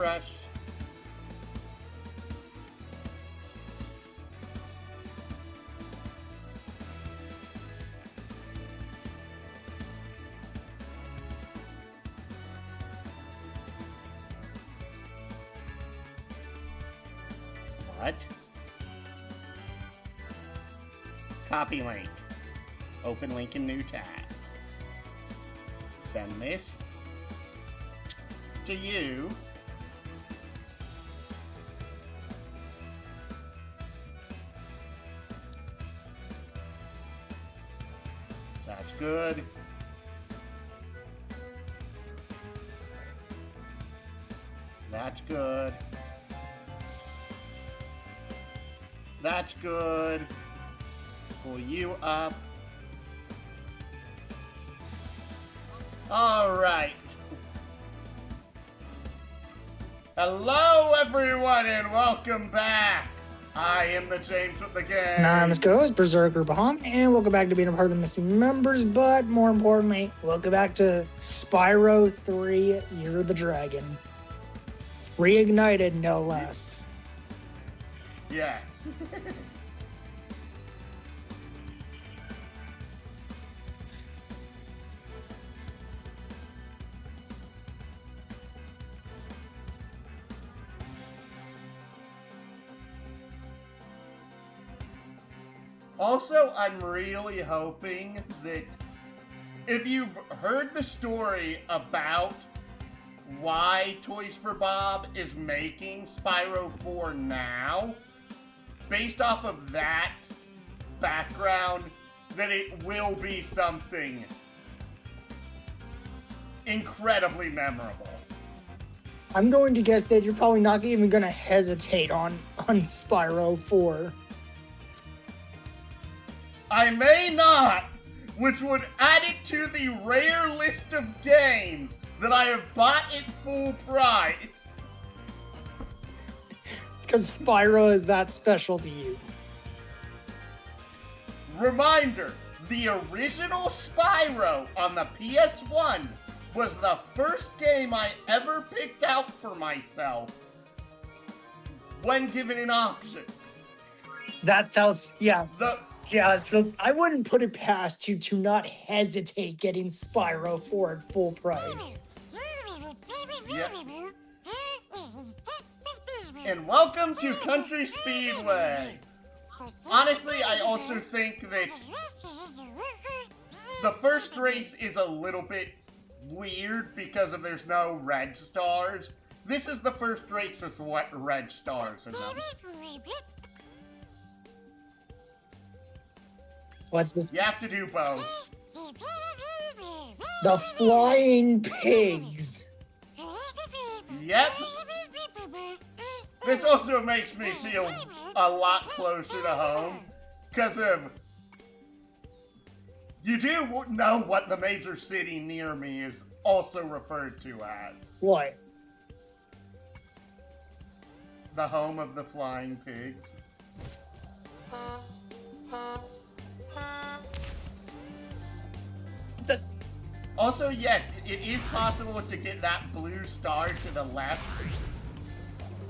Rush. What? Copy link. Open link in new tab. Send this to you. That's good. That's good. That's good. Pull you up. All right. Hello, everyone, and welcome back. I am the James with the game. And I'm Ghost Berserker Bahamut, and welcome back to being a part of the missing members, but more importantly, welcome back to Spyro 3 Year of the Dragon. Reignited, no less. Yes. Also, I'm really hoping that if you've heard the story about why Toys for Bob is making Spyro 4 now, based off of that background, that it will be something incredibly memorable. I'm going to guess that you're probably not even going to hesitate on Spyro 4. I may not, which would add it to the rare list of games that I have bought at full price. Because Spyro is that special to you. Reminder, the original Spyro on the PS1 was the first game I ever picked out for myself when given an option. That sounds, yeah. Yeah, So I wouldn't put it past you to not hesitate getting Spyro 4 at full price. Yep. And welcome to Country Speedway. Honestly, I also think that the first race is a little bit weird because there's no red stars. This is the first race with red stars in them. Let's just... You have to do both. The Flying Pigs. Yep. This also makes me feel a lot closer to home, because you do know what the major city near me is also referred to as. What? The home of the Flying Pigs. Also, yes, it is possible to get that blue star to the left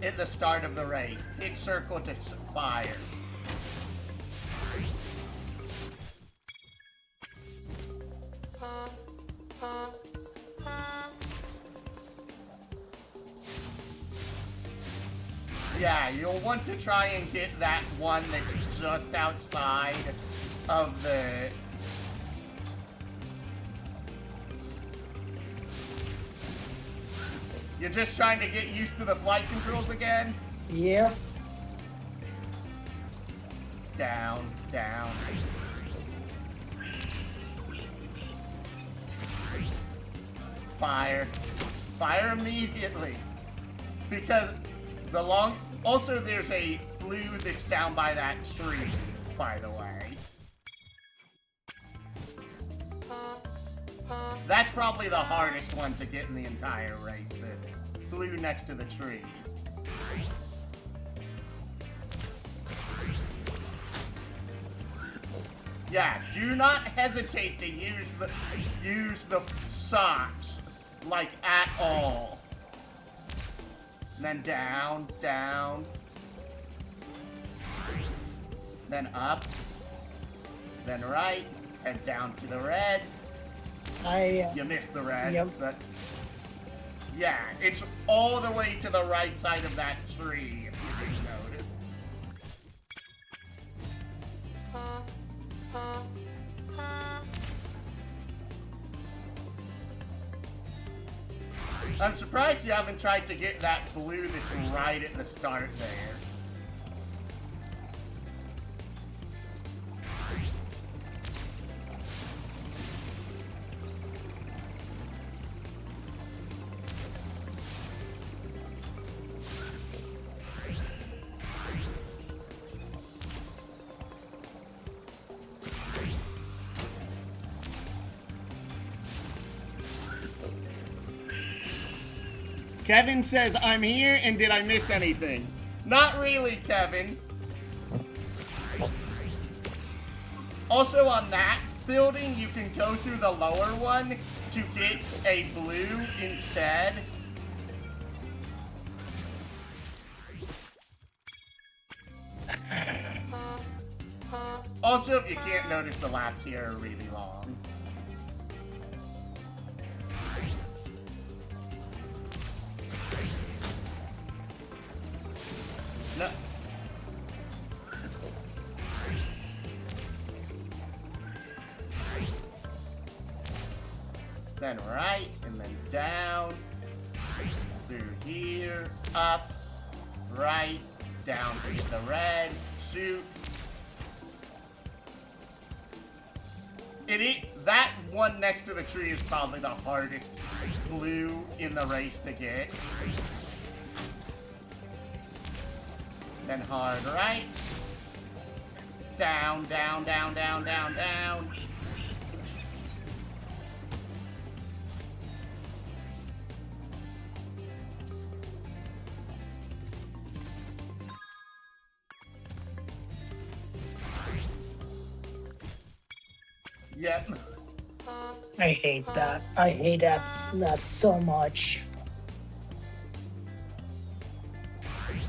at the start of the race. Hit circle to fire. Yeah, you'll want to try and get that one that's just outside of the... You're just trying to get used to the flight controls again? Yeah. Down, down. Fire. Fire immediately. Because the long... Also, there's a blue that's down by that tree, by the way. That's probably the hardest one to get in the entire race, the blue next to the tree. Yeah, do not hesitate to use the socks, like, at all. Then down, down. Then up. Then right. Head down to the red. You missed the red. Yep. But yeah, it's all the way to the right side of that tree, if you didn't notice. I'm surprised you haven't tried to get that blue that's right at the start there. Kevin says, I'm here, and did I miss anything? Not really, Kevin. Also, on that building, you can go through the lower one to get a blue instead. Also, if you can't notice, the laps here are really long. No. Then right, and then down, through here, up, right, down to get the red, shoot. That one next to the tree is probably the hardest blue in the race to get. Then hard right. Down, down, down, down, down, down. Yep. I hate that. I hate that so much.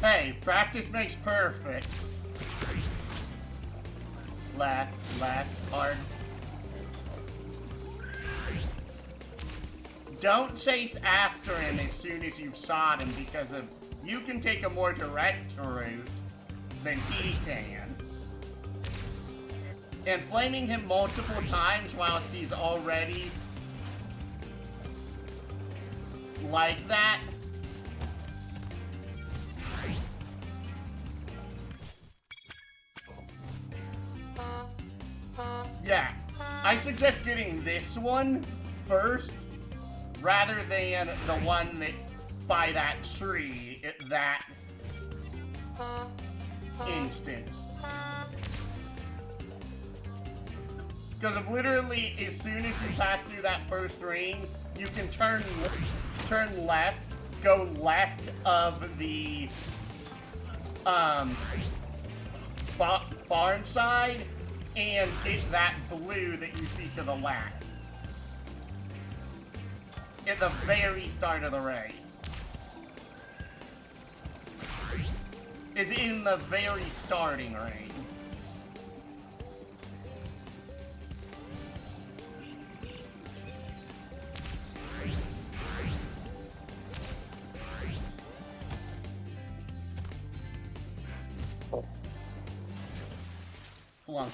Hey, practice makes perfect. Left, left, hard. Don't chase after him as soon as you've shot him, because you can take a more direct route than he can. And flaming him multiple times whilst he's already like that. Yeah, I suggest getting this one first, rather than the one that by that tree at that instance. Because of literally, as soon as you pass through that first ring, you can turn left, go left of the barn side, and get that blue that you see to the left. At the very start of the race. It's in the very starting ring. Flunk.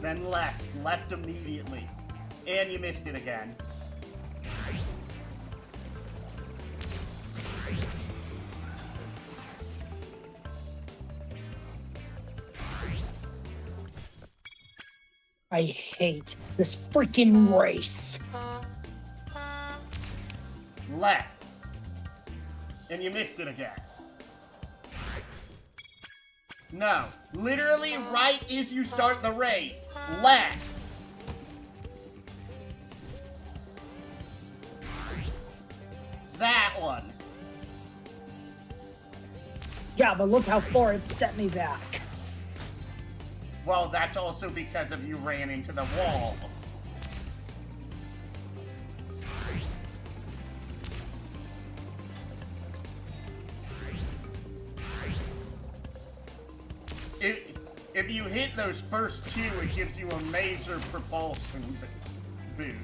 then left. Left immediately. And you missed it again. I hate this freaking race. Left. And you missed it again. No. Literally right as you start the race. Left. That one. Yeah, but look how far it set me back. Well, that's also because of you ran into the wall. If you hit those first two, it gives you a major propulsion boost.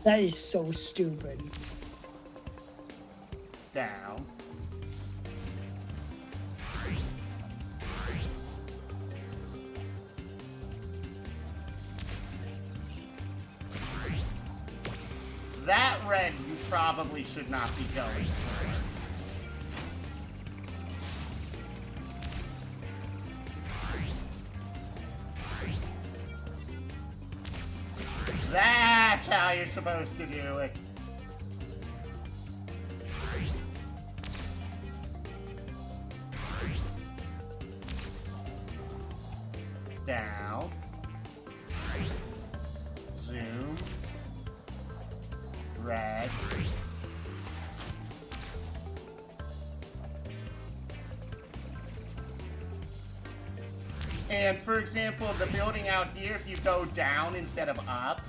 That is so stupid. Down. That red you probably should not be going for. That's how you're supposed to do it. Down. Zoom. Red. And for example, the building out here, if you go down instead of up,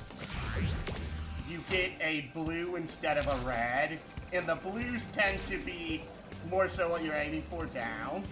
you get a blue instead of a red. And the blues tend to be more so what you're aiming for down.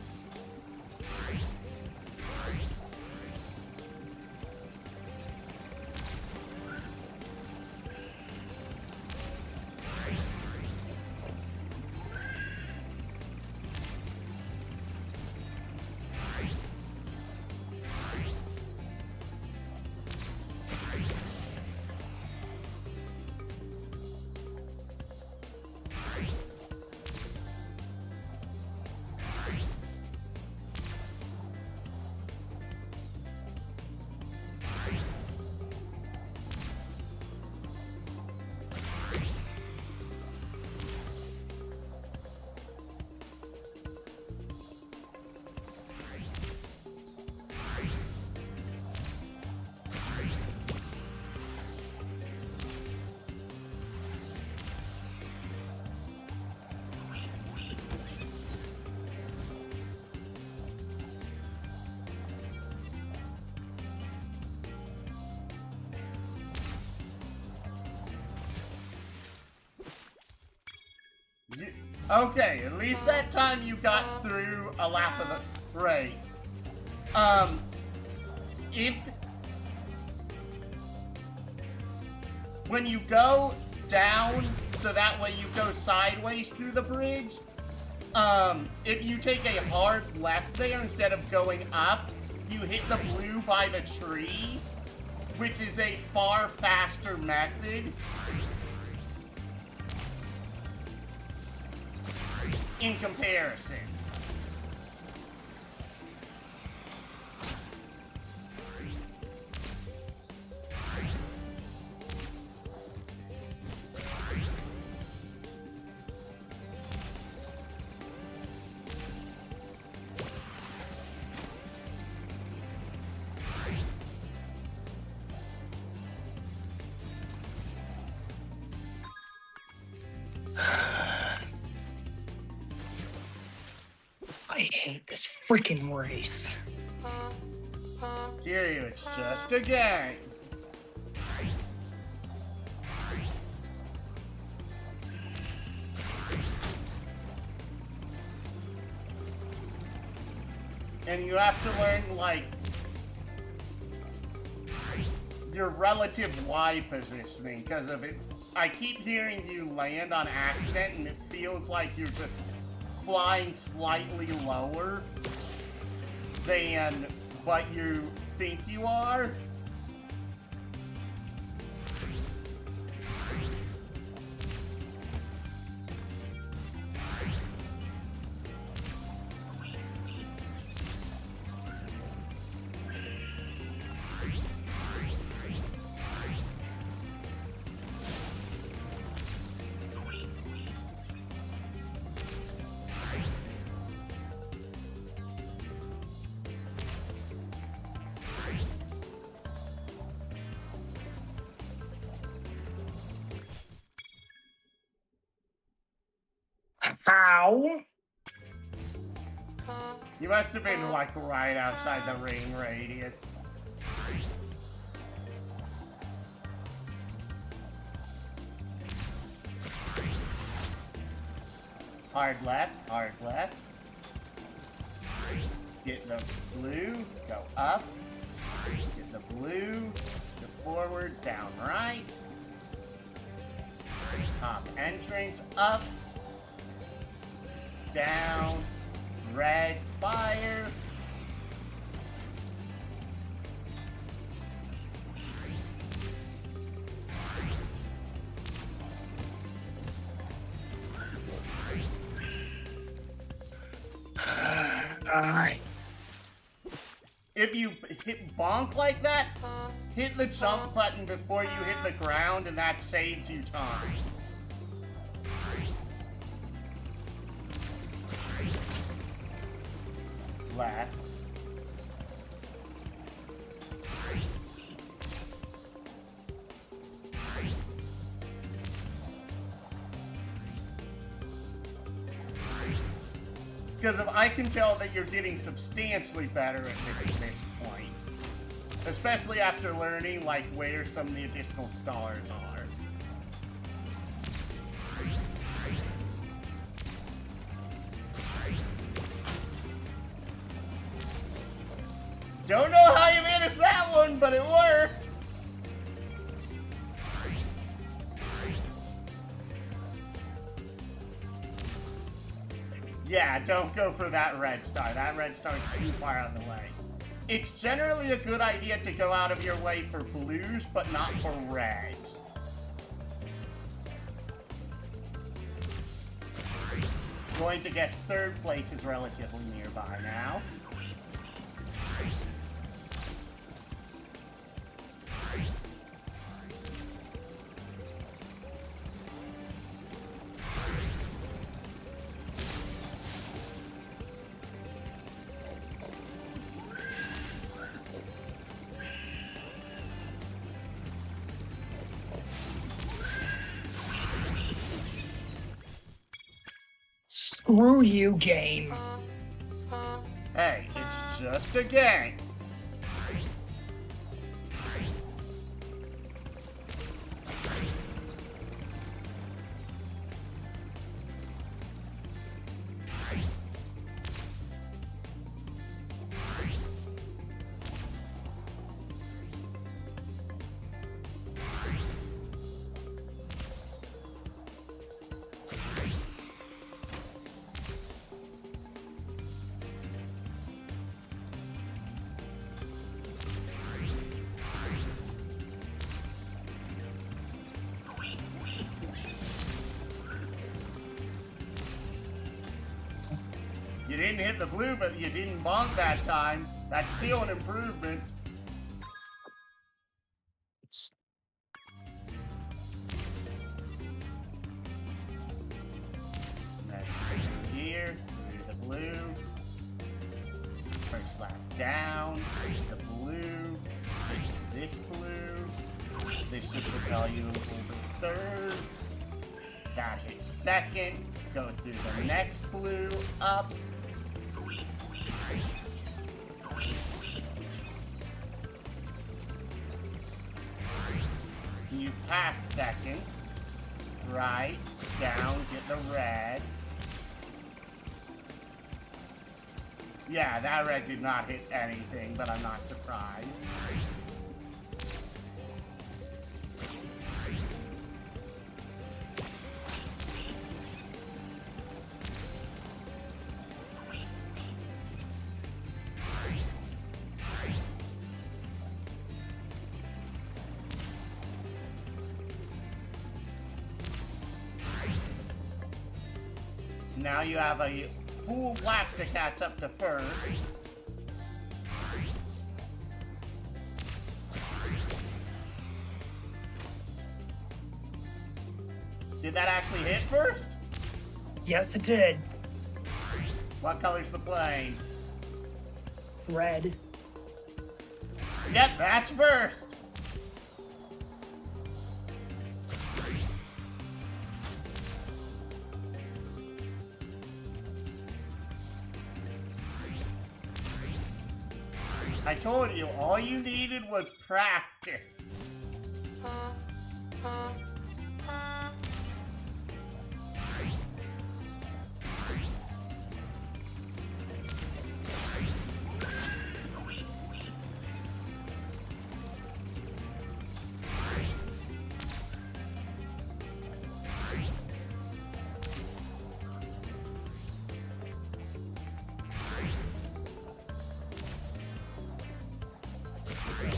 Okay, at least that time you got through a lap of the race. When you go down, so that way you go sideways through the bridge, if you take a hard left there instead of going up, you hit the blue by the tree, which is a far faster method. In comparison. I hate this freaking race. Kiryu, it's just a game. And you have to learn, like, your relative Y positioning, because if I keep hearing you land on accident, and it feels like you're just flying slightly lower than what you think you are. How? You must have been like right outside the ring radius. Hard left, hard left. Get the blue, go up. Get the blue, go forward, down right. Top entrance, up. Down, red, fire. Alright. If you hit bonk like that, hit the jump button before you hit the ground, and that saves you time. Left. Because if I can tell that you're getting substantially better at this point, especially after learning like where some of the additional stars are. Don't know how you managed that one, but it worked. Yeah, don't go for that red star. That red star is too far out of the way. It's generally a good idea to go out of your way for blues, but not for reds. Going to guess third place is relatively nearby now. Screw you, game. Hey, it's just a game. You didn't hit the blue, but you didn't bonk that time. That's still an improvement. Next here, here's the blue. First lap down, here's the blue. This blue. This should propel you over third. That hits second. Go through the next blue, up. You pass second, right, down, get the red. Yeah, that red did not hit anything, but I'm not surprised. Now you have a full lap to catch up to first. Did that actually hit first? Yes, it did. What color's the plane? Red. Yep, that's first. I told you, all you needed was practice.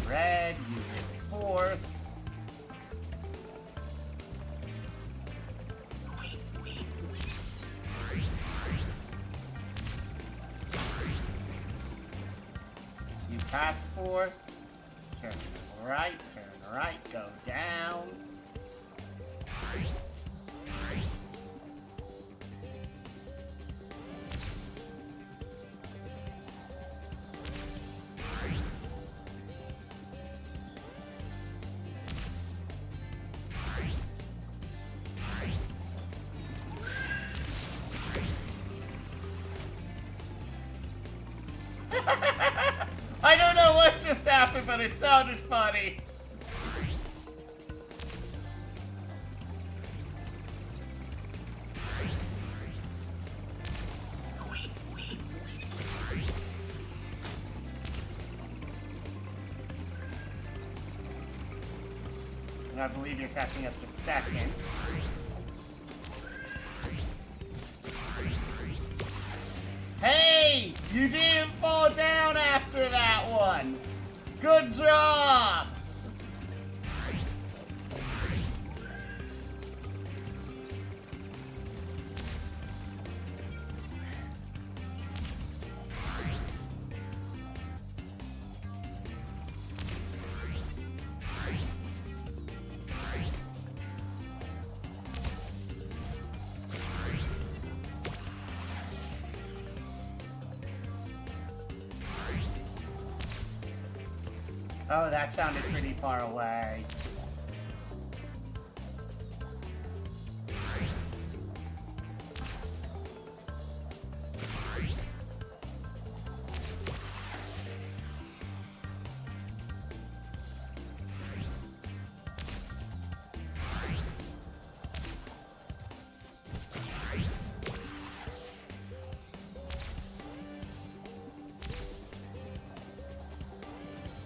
Red, you hit fourth. You pass fourth. Turn right, go down. I don't know what just happened, but it sounded funny. And I believe you're catching up to second. Hey! You didn't fall down after that one! Good job! Oh, that sounded pretty far away.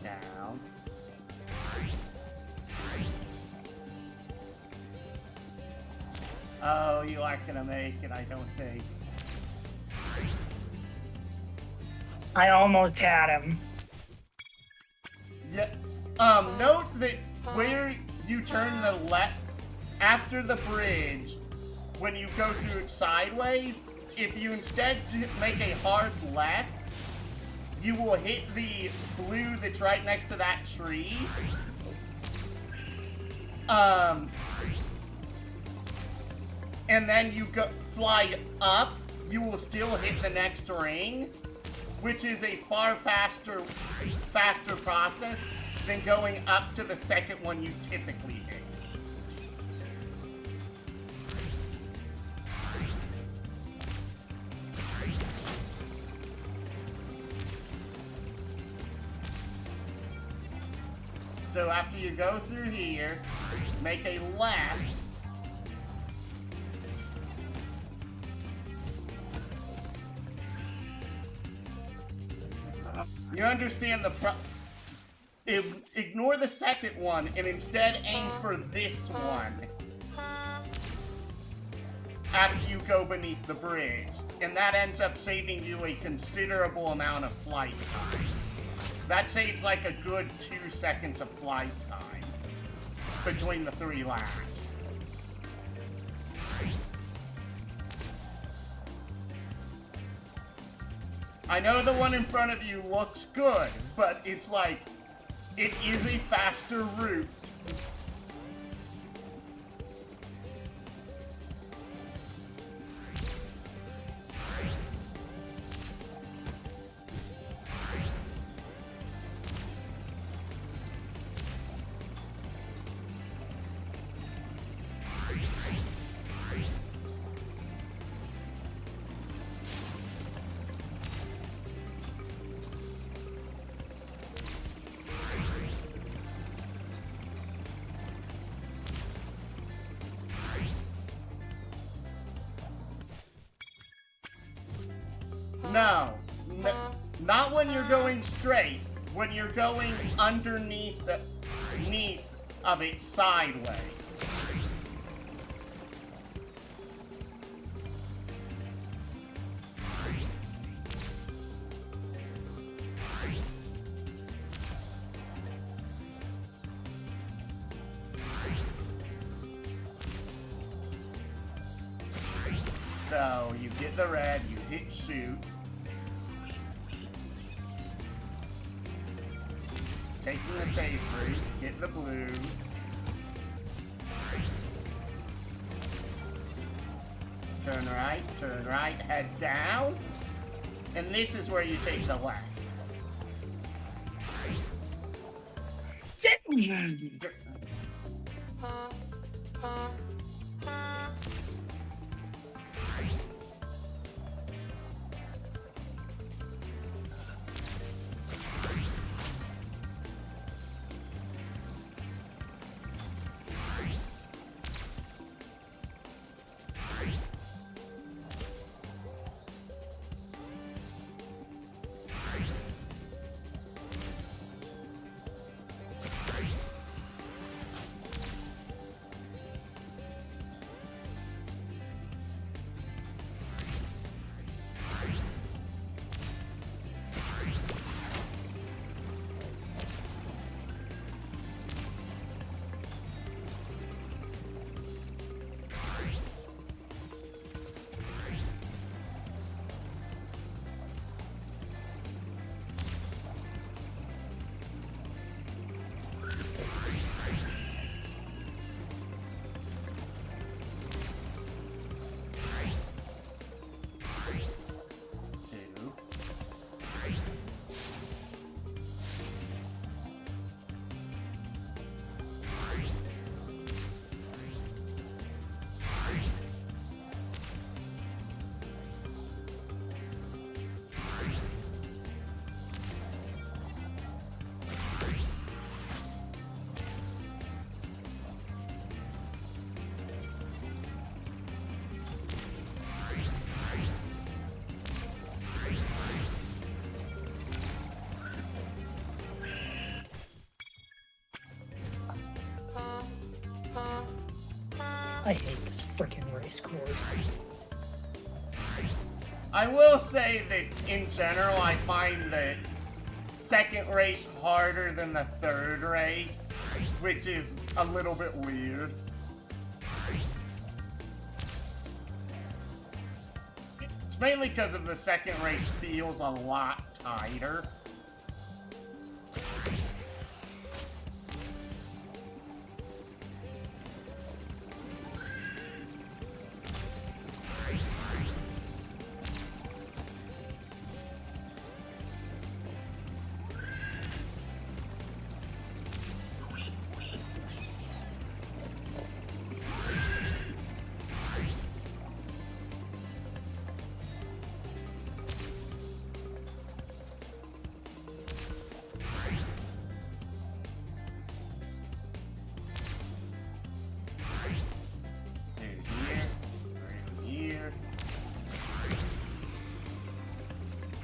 Down. Oh, you aren't gonna make it, I don't think. I almost had him. Yeah. Note that where you turn the left after the bridge, when you go through it sideways, if you instead make a hard left, you will hit the blue that's right next to that tree. And then you go fly up, you will still hit the next ring, which is a far faster process than going up to the second one you typically hit. So after you go through here, make a left. You understand ignore the second one and instead aim for this one after you go beneath the bridge. And that ends up saving you a considerable amount of flight time. That saves like a good 2 seconds of flight time between the 3 laps. I know the one in front of you looks good, but it's like, it is a faster route. No, not when you're going straight. When you're going underneath the of it sideways. So you get the red, you hit shoot. Taking the safe route, get the blue. Turn right, head down. And this is where you take the left. I hate this freaking race course. I will say that in general, I find the second race harder than the third race, which is a little bit weird. It's mainly because of the second race feels a lot tighter.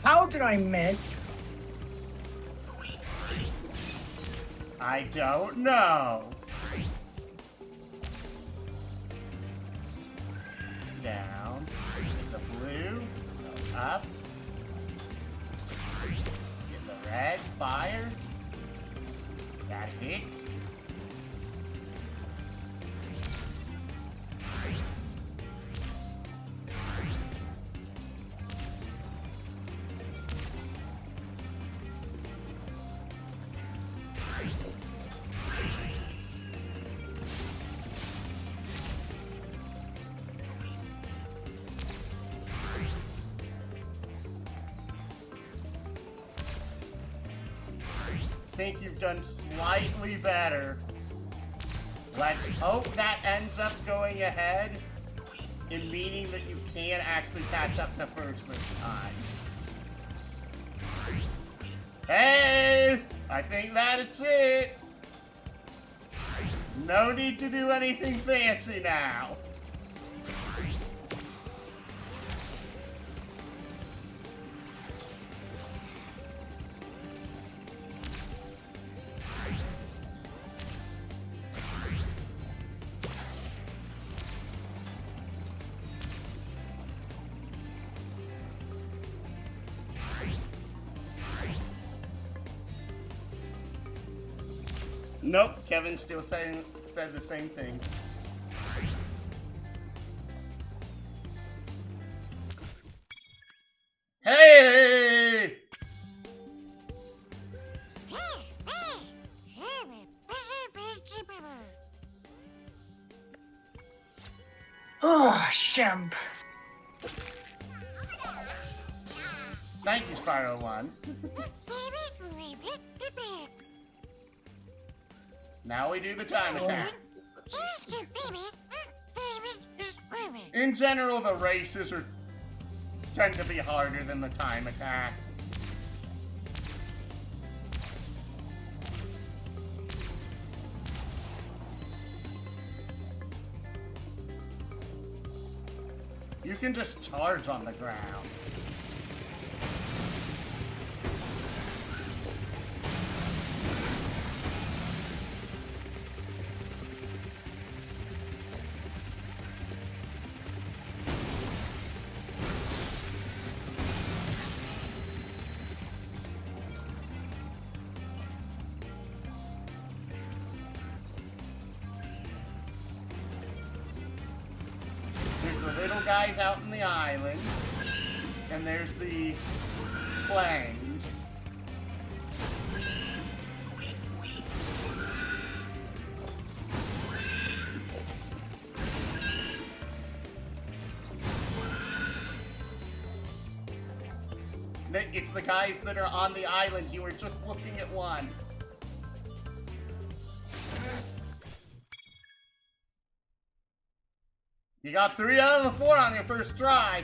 How did I miss? I don't know. Down. Get the blue. Go up. Get the red. Fire. That hits. think you've done slightly better. Let's hope that ends up going ahead, in meaning that you can actually catch up to first this time. Hey! I think that's it! No need to do anything fancy now. Nope, Kevin still says the same thing. Hey! Oh, Shemp. Thank you, Spyro 1. Now we do the time attack. In general, the races tend to be harder than the time attacks. You can just charge on the ground. Guys out in the island, and there's the planes. It's the guys that are on the island. You were just looking at one. You got 3 out of the 4 on your first try.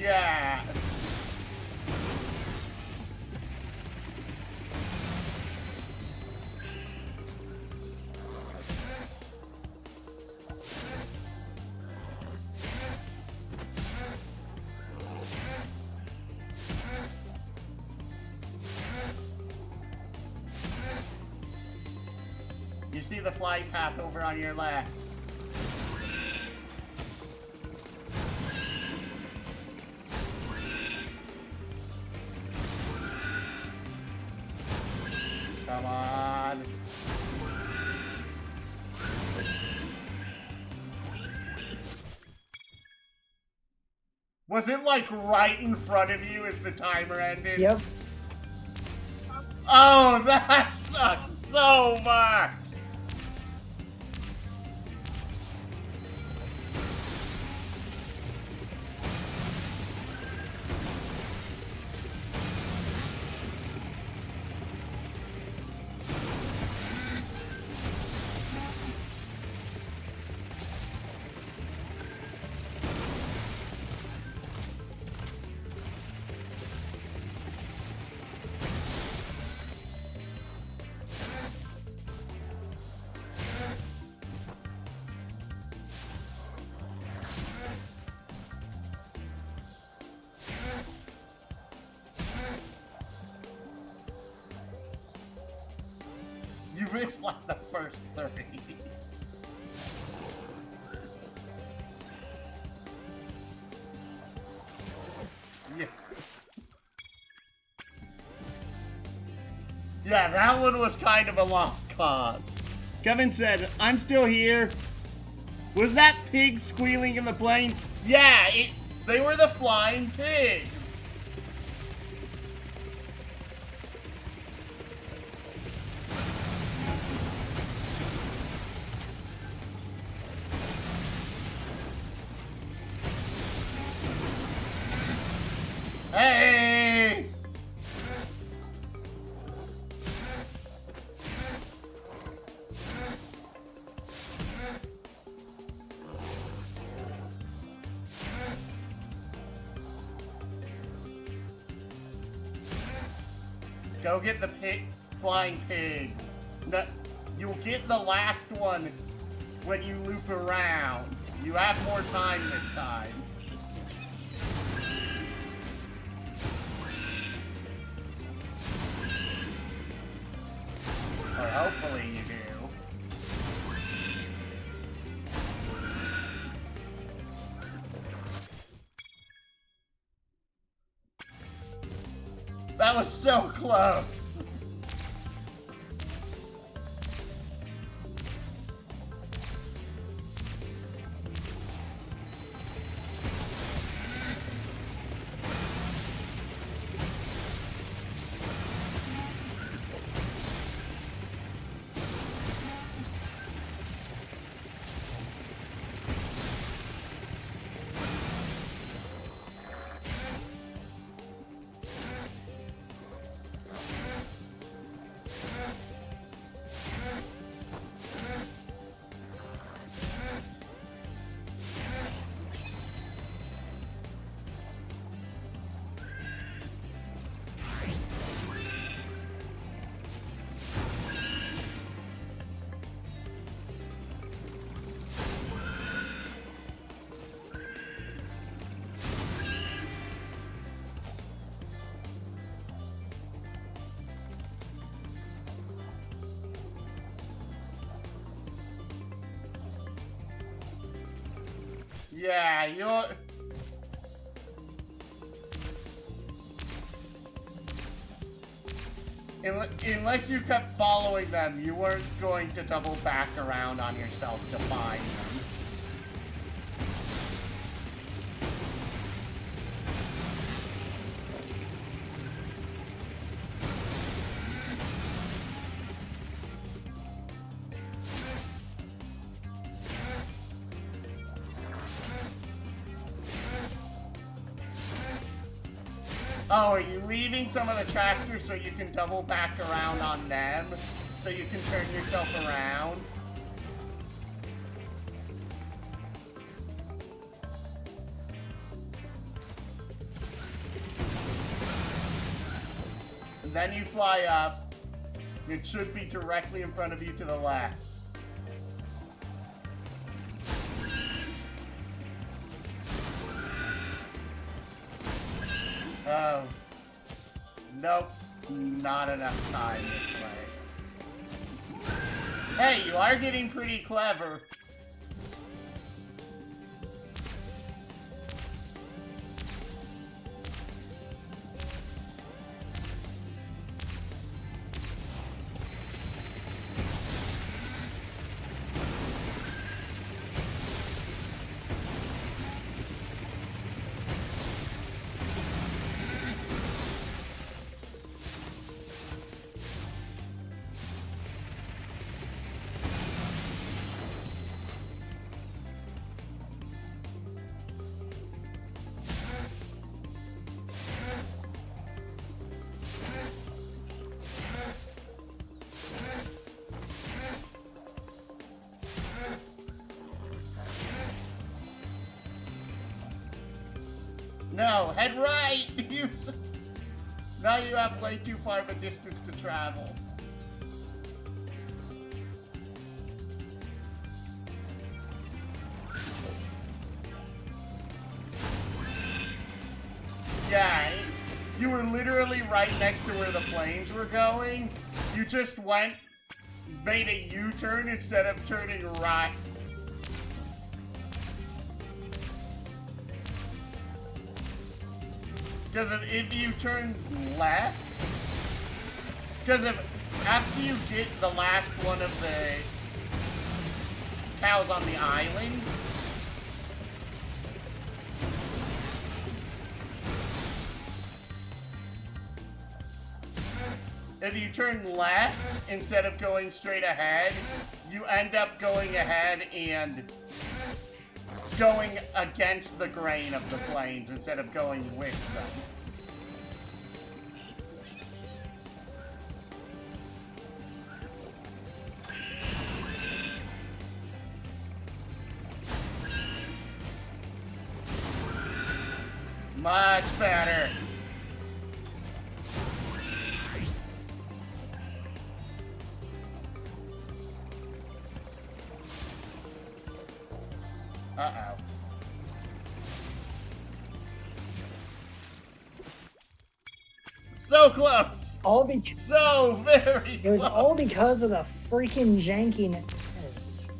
Yeah. You see the flight path over on your left. Come on. Was it like right in front of you as the timer ended? Yep. Oh, that sucks so much! You missed like the first 30. Yeah. Yeah, that one was kind of a lost cause. Kevin said, I'm still here. Was that pig squealing in the plane? Yeah, they were the flying pigs. Hey! Go get the flying pigs. No, you'll get the last one when you loop around. You have more time this time. Or hopefully you do. That was so close. Yeah, you're... Unless you kept following them, you weren't going to double back around on yourself to find them. Oh, are you leaving some of the tractors so you can double back around on them? So you can turn yourself around? And then you fly up. It should be directly in front of you to the left. Oh. Nope. Not enough time this way. Hey, you are getting pretty clever. No, head right! Now you have way too far of a distance to travel. Yeah, you were literally right next to where the planes were going. You just made a U-turn instead of turning right. Because if you turn left, because after you get the last one of cows on the island. If you turn left instead of going straight ahead, you end up going ahead and going against the grain of the planes instead of going with them. Much better. Uh-oh. So close! All because So very it was close. all because of the freaking jankiness.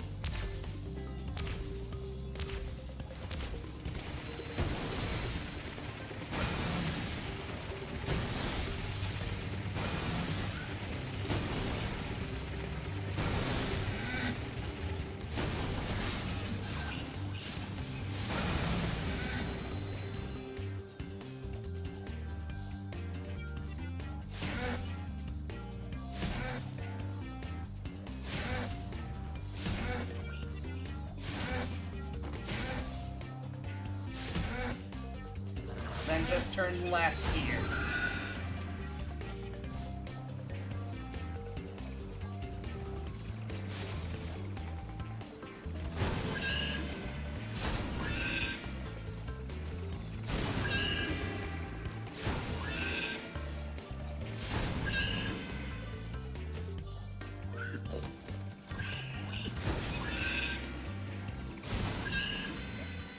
Then just turn left here.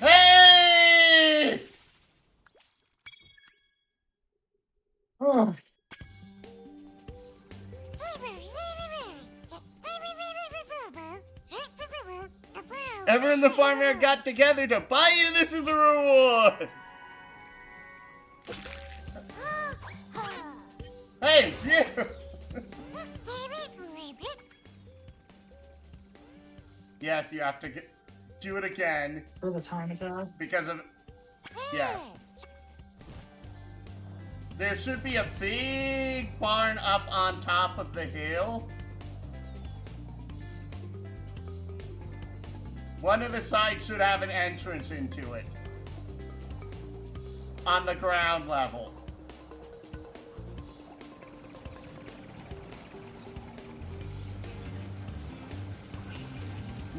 Hey! Oh, Everyone in the farmyard got together to buy you this as a reward! Hey, it's you! Yes, you have to do it again for the time it's up. because of... Yes. There should be a big barn up on top of the hill. One of the sides should have an entrance into it. On the ground level.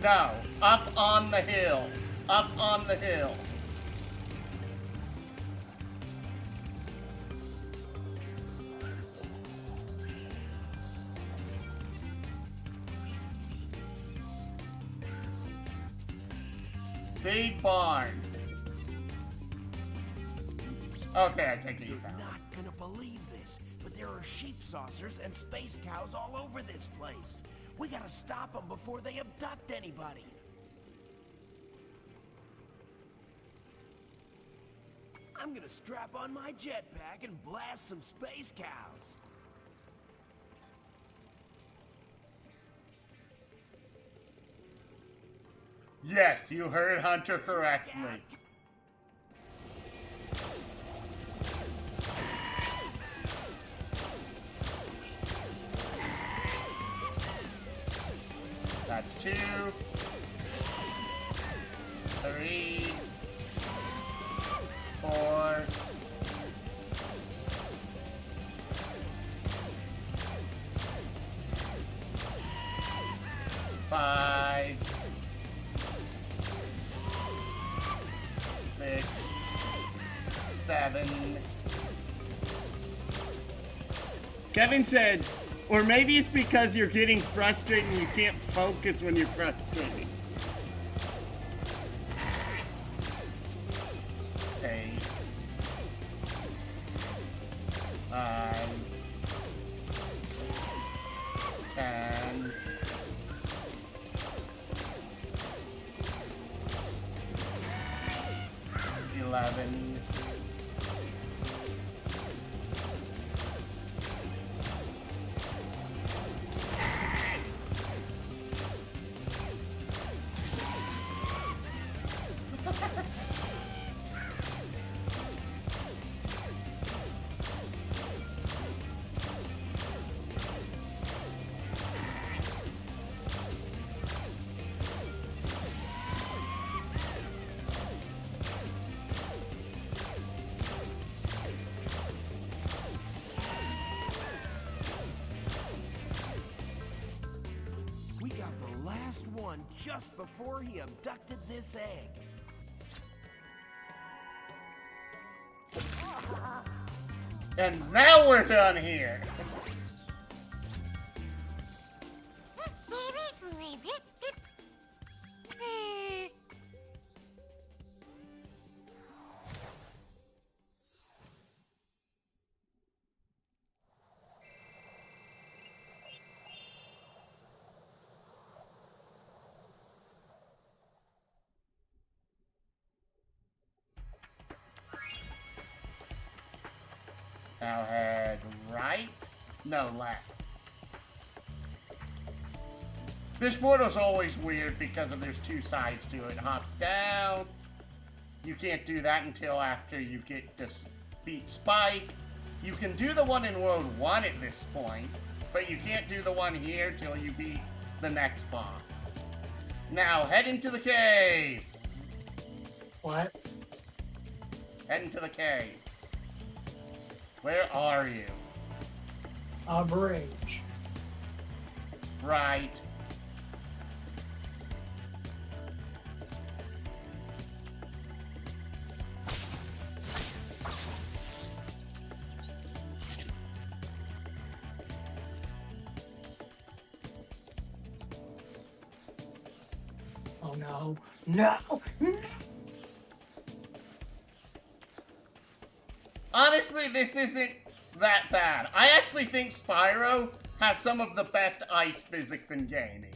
No, up on the hill. Up on the hill. Big barn. Okay, I take it you You're found it. not gonna believe this, but there are sheep saucers and space cows all over this place. We gotta stop them before they abduct anybody. I'm gonna strap on my jetpack and blast some space cows. Yes, you heard Hunter correctly. That's 2, 3, 4, 5, 6, 7. Kevin said, or maybe it's because you're getting frustrated and you can't focus when you're frustrated. 8, 9, 10, 11, 12, just before he abducted this egg. And now we're done here. Now head right? No, left. This portal's always weird because there's two sides to it. Hop down. You can't do that until after you get to beat Spike. You can do the one in World 1 at this point, but you can't do the one here till you beat the next boss. Now, head into the cave. What? Head into the cave. Where are you? A bridge. Right. Oh no. No! No! Honestly, this isn't that bad. I actually think Spyro has some of the best ice physics in gaming.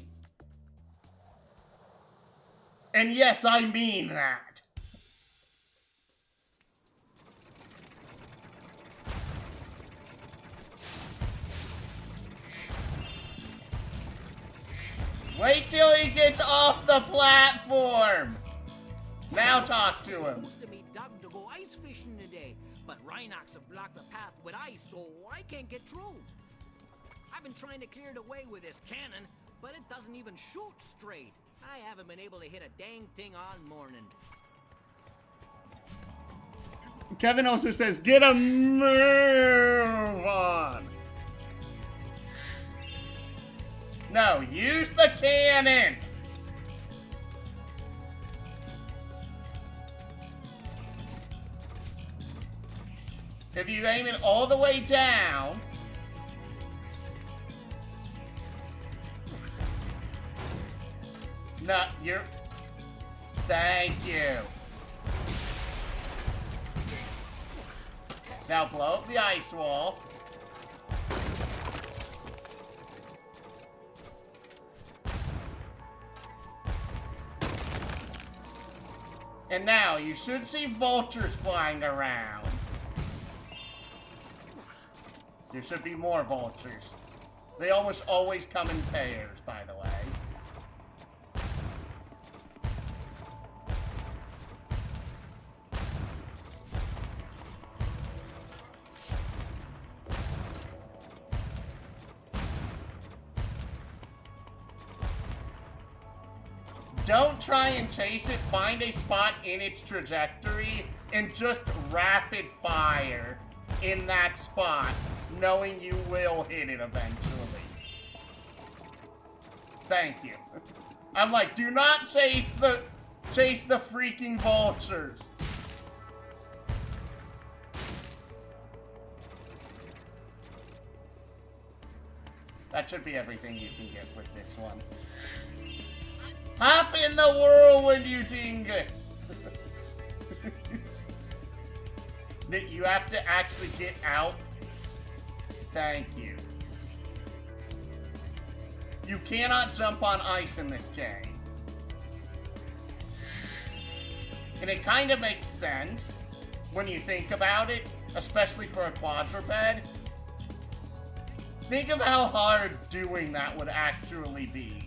And yes, I mean that. Wait till he gets off the platform. Now talk to him. Supposed to meet Doug to go ice fishing today, but Rhinox have blocked the path with ice, so I can't get through. I've been trying to clear the way with this cannon, but it doesn't even shoot straight. I haven't been able to hit a dang thing all morning. Kevin also says, get a move on. No, use the cannon. If you aim it all the way down, no, you're, thank you. Now blow up the ice wall. And now you should see vultures flying around. There should be more vultures. They almost always come in pairs, by the way. Don't try and chase it, find a spot in its trajectory, and just rapid fire in that spot, knowing you will hit it eventually. Thank you. I'm like, do not chase the freaking vultures. That should be everything you can get with this one. Hop in the whirlwind, you dingus! You have to actually get out. Thank you. You cannot jump on ice in this game. And it kind of makes sense when you think about it, especially for a quadruped. Think of how hard doing that would actually be.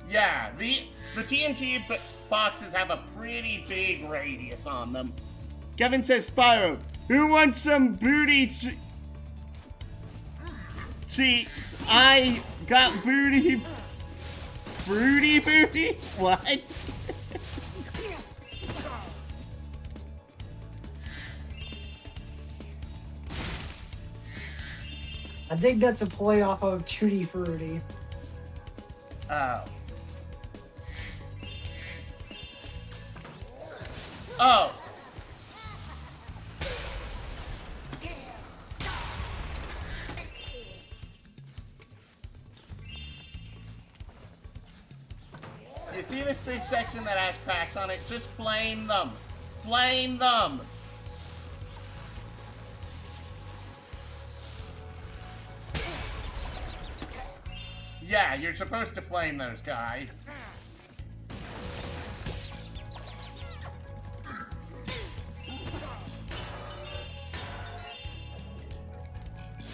Yeah, the TNT boxes have a pretty big radius on them. Kevin says, Spyro, who wants some booty cheeks? I got booty. Fruity booty? What? I think that's a play off of Tutti Frutti. Oh. Oh. You see this big section that has cracks on it? Just flame them. Flame them. Yeah, you're supposed to flame those guys.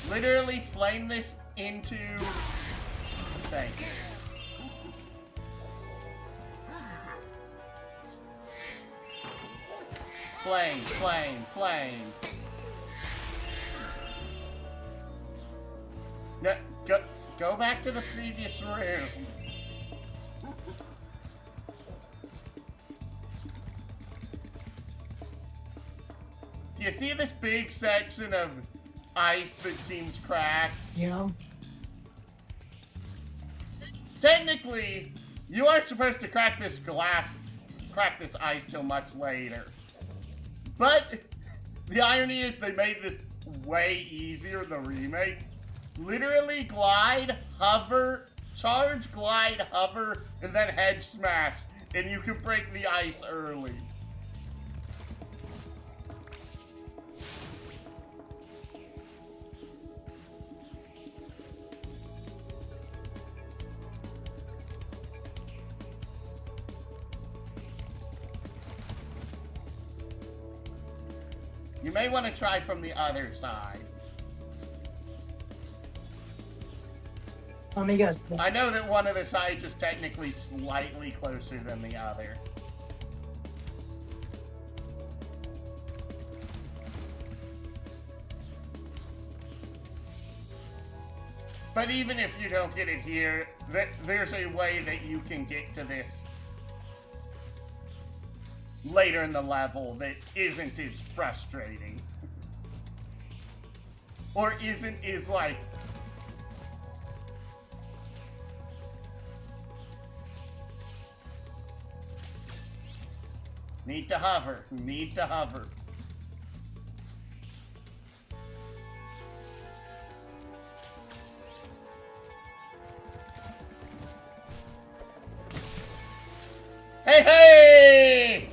Literally flame this into thing. Flame, flame, flame. No, go back to the previous room. Do you see this big section of ice that seems cracked? Yeah. Technically, you aren't supposed to crack this ice till much later. But the irony is they made this way easier in the remake. Literally glide, hover, charge, glide, hover, and then head smash. And you can break the ice early. You may want to try from the other side. Let me guess. I know that one of the sides is technically slightly closer than the other. But even if you don't get it here, there's a way that you can get to this later in the level that isn't as frustrating. Or isn't as like... Need to hover. Need to hover. Hey, hey!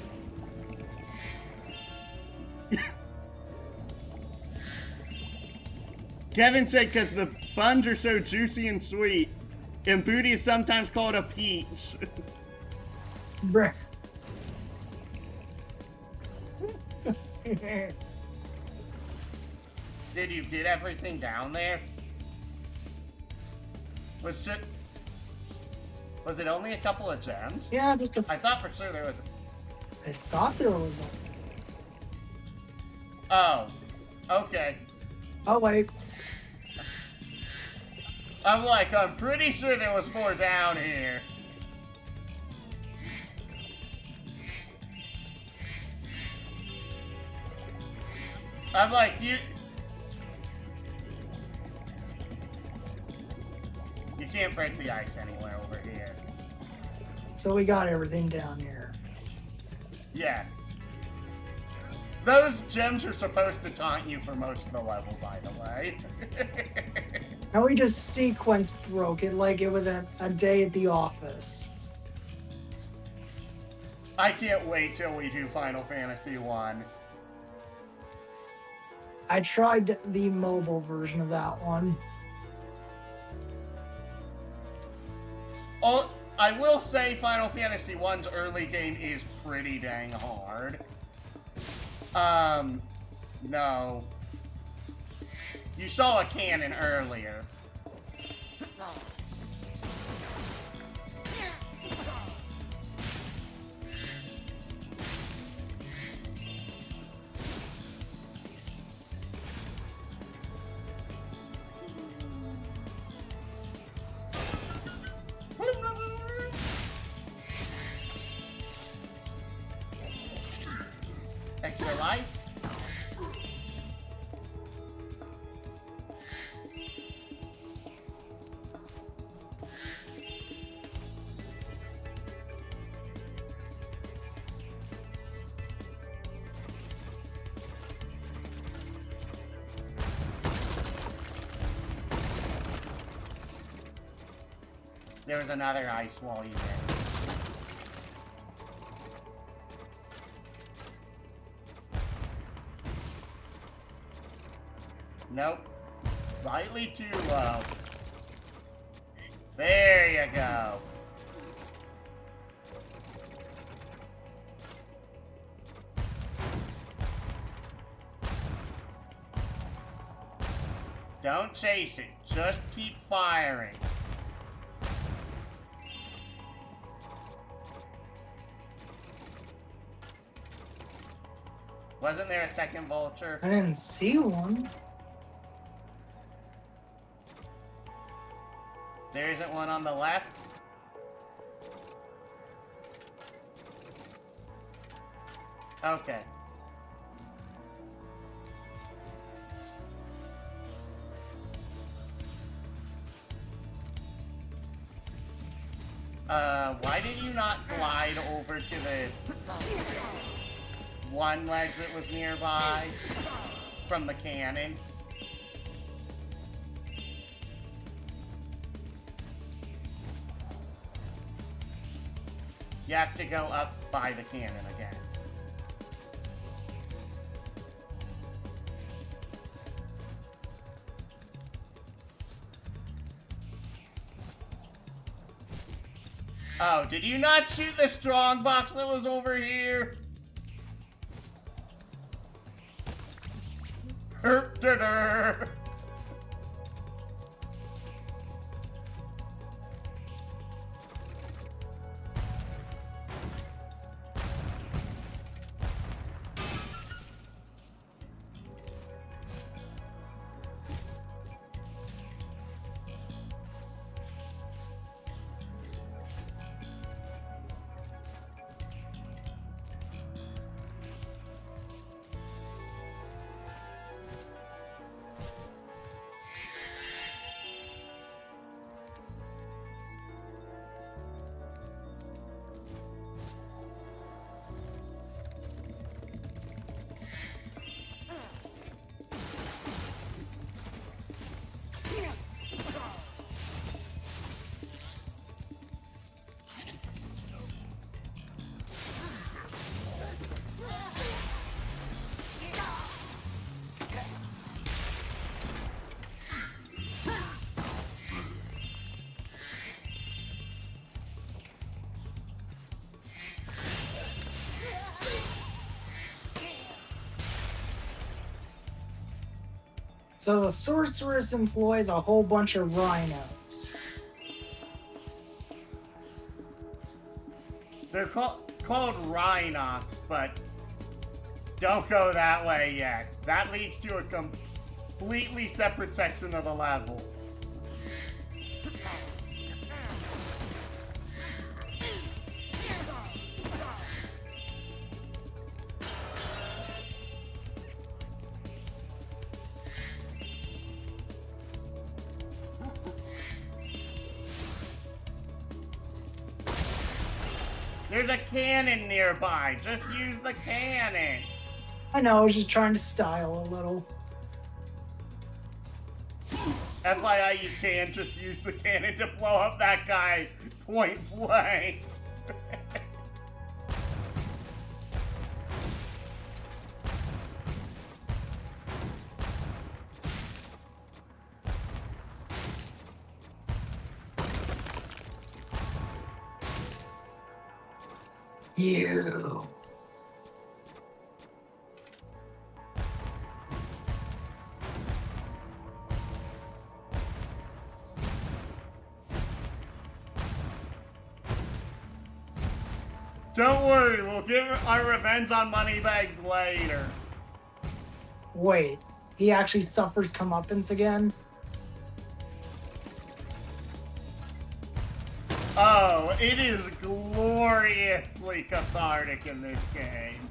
Kevin said because the buns are so juicy and sweet, and booty is sometimes called a peach. Bruh. Did you get everything down there? Was it only a couple of gems? Yeah, just a... I thought for sure there was. I thought there was a... Oh, okay. Oh, wait. I'm like, I'm pretty sure there was more down here. I'm like, you can't break the ice anywhere over here. So we got everything down here. Yeah. Those gems are supposed to taunt you for most of the level, by the way. And we just sequence broke it like it was a day at the office. I can't wait till we do Final Fantasy 1. I tried the mobile version of that one. Oh, I will say Final Fantasy 1's early game is pretty dang hard. No. You saw a cannon earlier. life. There was another ice wall you missed. Nope. Slightly too low. There you go. Don't chase it. Just keep firing. Wasn't there a second vulture? I didn't see one. There isn't one on the left? Okay. Why did you not glide over to the one ledge that was nearby from the cannon? You have to go up by the cannon again. Oh, did you not shoot the strong box that was over here? Herp-da-der. So the sorceress employs a whole bunch of rhinos. They're called Rhinox, but don't go that way yet. That leads to a completely separate section of the level. There's a cannon nearby. Just use the cannon. I know, I was just trying to style a little. FYI, you can just use the cannon to blow up that guy point blank. You. Don't worry, we'll get our revenge on Moneybags later. Wait, he actually suffers comeuppance again? Oh, it is gloriously cathartic in this game.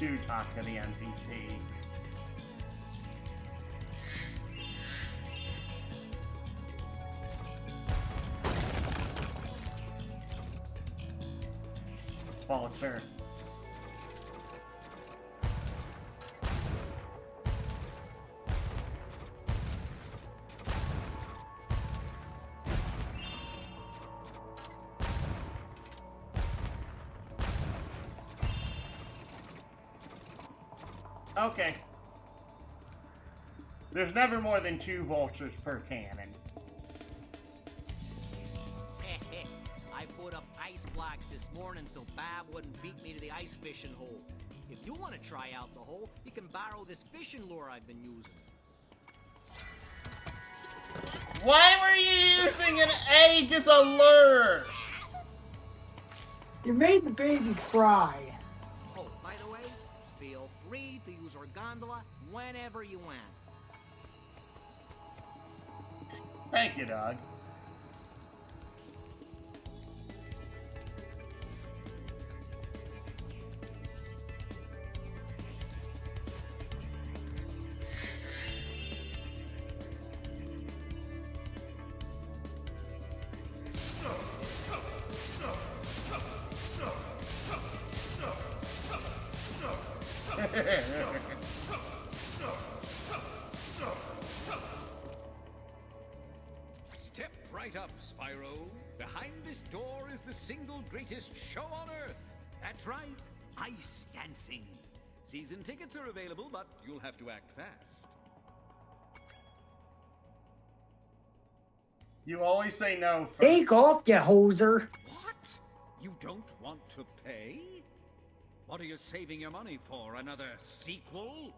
do talk to the NPC. Vulture. Okay. There's never more than 2 vultures per cannon. I put up ice blocks this morning so Bob wouldn't beat me to the ice fishing hole. If you want to try out the hole, you can borrow this fishing lure I've been using. Why were you using an egg as a lure? You made the baby cry. Oh, by the way, feel free to use our gondola whenever you want. Thank you, dog. Step right up, Spyro. Behind this door is the single greatest show on Earth. That's right, ice dancing. Season tickets are available, but you'll have to act fast. You always say no first. Take off, you hoser. What? You don't want to pay? What are you saving your money for? Another sequel?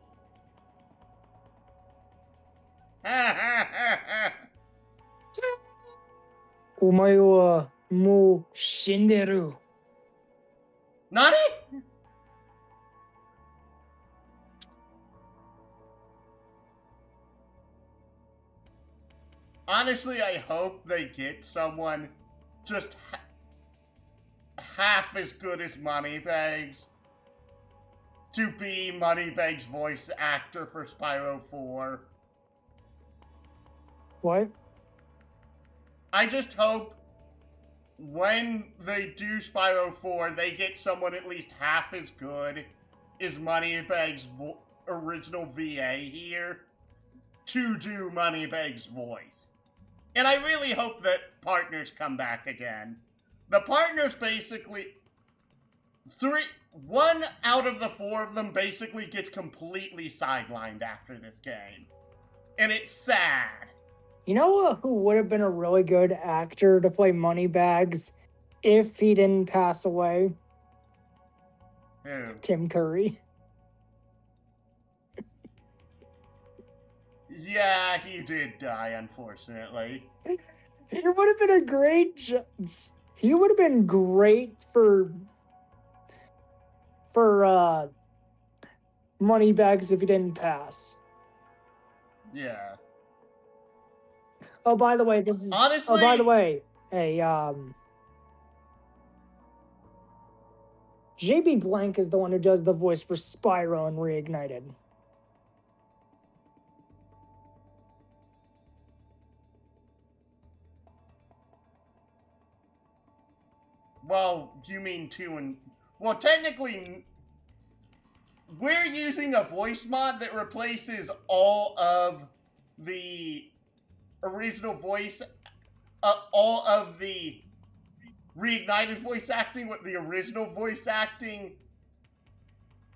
お前はもう死んでる。Nani? Honestly, I hope they get someone just half as good as Moneybags to be Moneybags' voice actor for Spyro 4. What? I just hope when they do Spyro 4, they get someone at least half as good as Moneybags' original VA here to do Moneybags' voice. And I really hope that partners come back again. The partners basically... 1 out of the 4 of them basically gets completely sidelined after this game. And it's sad. You know who would have been a really good actor to play Moneybags if he didn't pass away? Who? Tim Curry. Yeah, he did die, unfortunately. He would have been a great... He would have been great for Moneybags if he didn't pass. Yes. Oh, by the way, this is... Honestly... Oh, by the way, hey, JB Blank is the one who does the voice for Spyro in Reignited. Well, you mean 2 and... Well, technically, we're using a voice mod that replaces all of the original voice... all of the Reignited voice acting with the original voice acting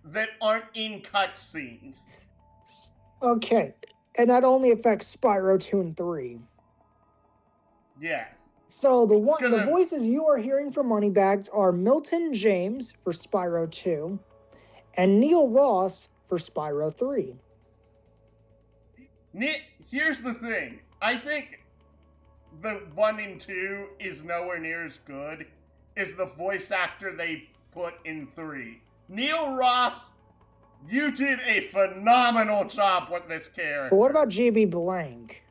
that aren't in cutscenes. Okay, and that only affects Spyro 2 and 3. Yes. So the voices you are hearing from Moneybags are Milton James for Spyro 2 and Neil Ross for Spyro 3. Here's the thing. I think the 1 and 2 is nowhere near as good as the voice actor they put in 3. Neil Ross, you did a phenomenal job with this character. But what about JB Blank?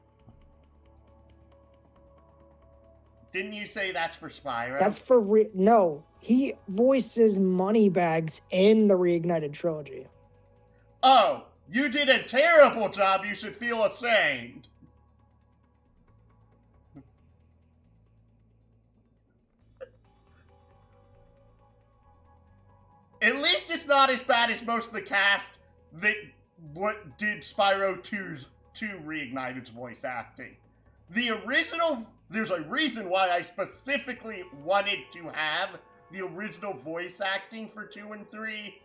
Didn't you say that's for Spyro? That's for no. He voices Moneybags in the Reignited Trilogy. Oh, you did a terrible job. You should feel ashamed. At least it's not as bad as most of the cast that what did Spyro 2's 2 Reignited's voice acting. The original, there's a reason why I specifically wanted to have the original voice acting for 2 and 3.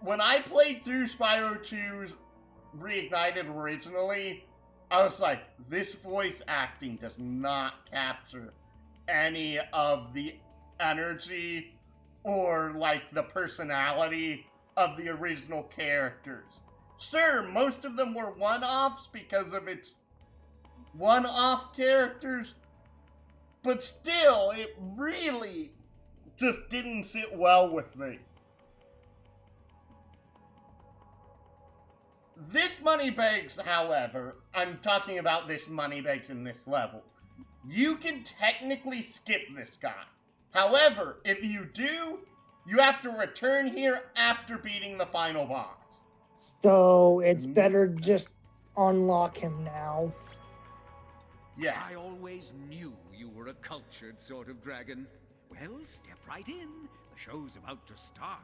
When I played through Spyro 2's Reignited originally, I was like, this voice acting does not capture any of the energy or like the personality of the original characters. Sure, most of them were one-offs because of its one-off characters, but still, it really just didn't sit well with me. This Moneybags, however, I'm talking about this Moneybags in this level. You can technically skip this guy. However, if you do, you have to return here after beating the final boss. So it's better just unlock him now. Yes. I always knew you were a cultured sort of dragon. Well, step right in. The show's about to start.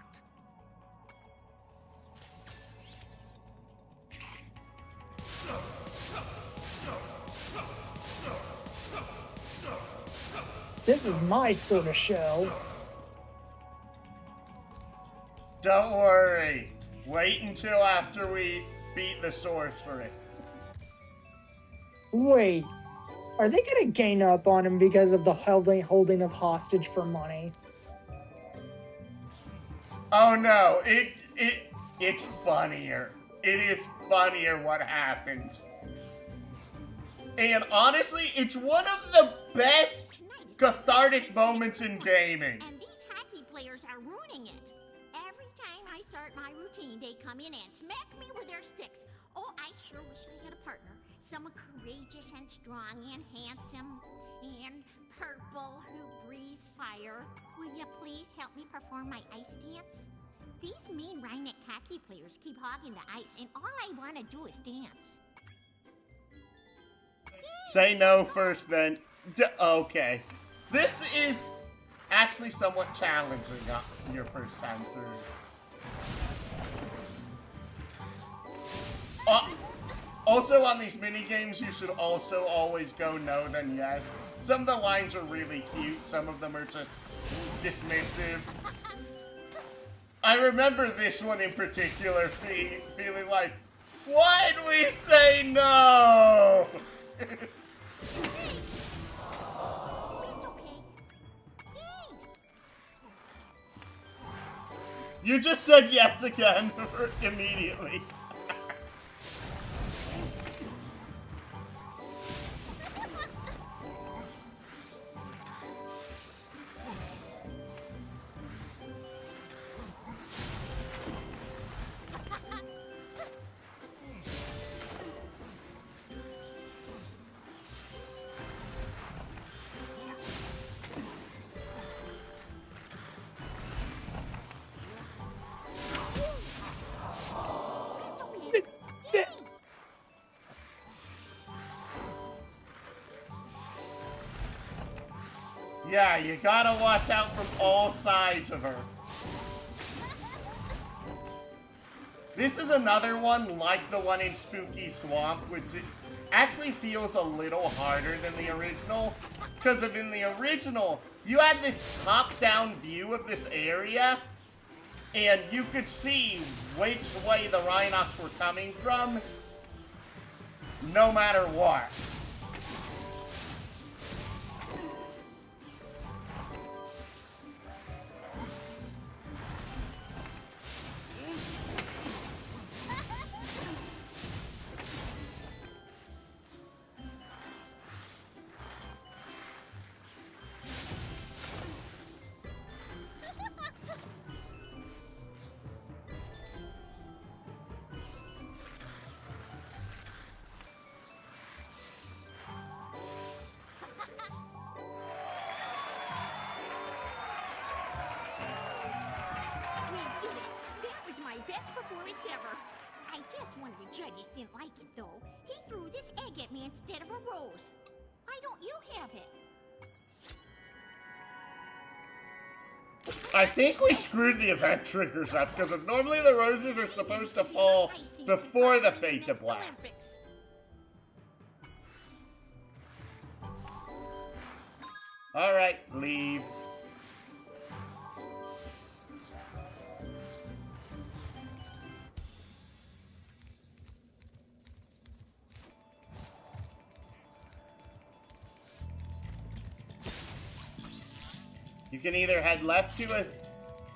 This is my sort of show. Don't worry. Wait until after we beat the sorceress. Wait, are they gonna gain up on him because of the holding of hostage for money? Oh no, it's funnier. It is funnier what happens. And honestly, it's one of the best cathartic moments in gaming. And these hacky players are ruining it. Every time I start my routine, they come in and smack me with their sticks. Oh, I sure wish I had a partner. Someone courageous and strong and handsome and purple who breathes fire. Will you please help me perform my ice dance? These mean Rhineck hacky players keep hogging the ice, and all I want to do is dance. Say no first, then. Okay. This is actually somewhat challenging your first time through. Also, on these mini-games, you should also always go no, then yes. Some of the lines are really cute. Some of them are just dismissive. I remember this one in particular feeling like, why'd we say no? It's okay. Thanks. You just said yes again immediately. Yeah, you gotta watch out from all sides of her. This is another one like the one in Spooky Swamp, which it actually feels a little harder than the original. Because in the original, you had this top-down view of this area, and you could see which way the Rhinox were coming from, no matter what. experience ever. I guess one of the judges didn't like it, though. He threw this egg at me instead of a rose. Why don't you have it? I think we screwed the event triggers up, because normally the roses are supposed to fall before the Fate to Black. Alright, leave. You can either head left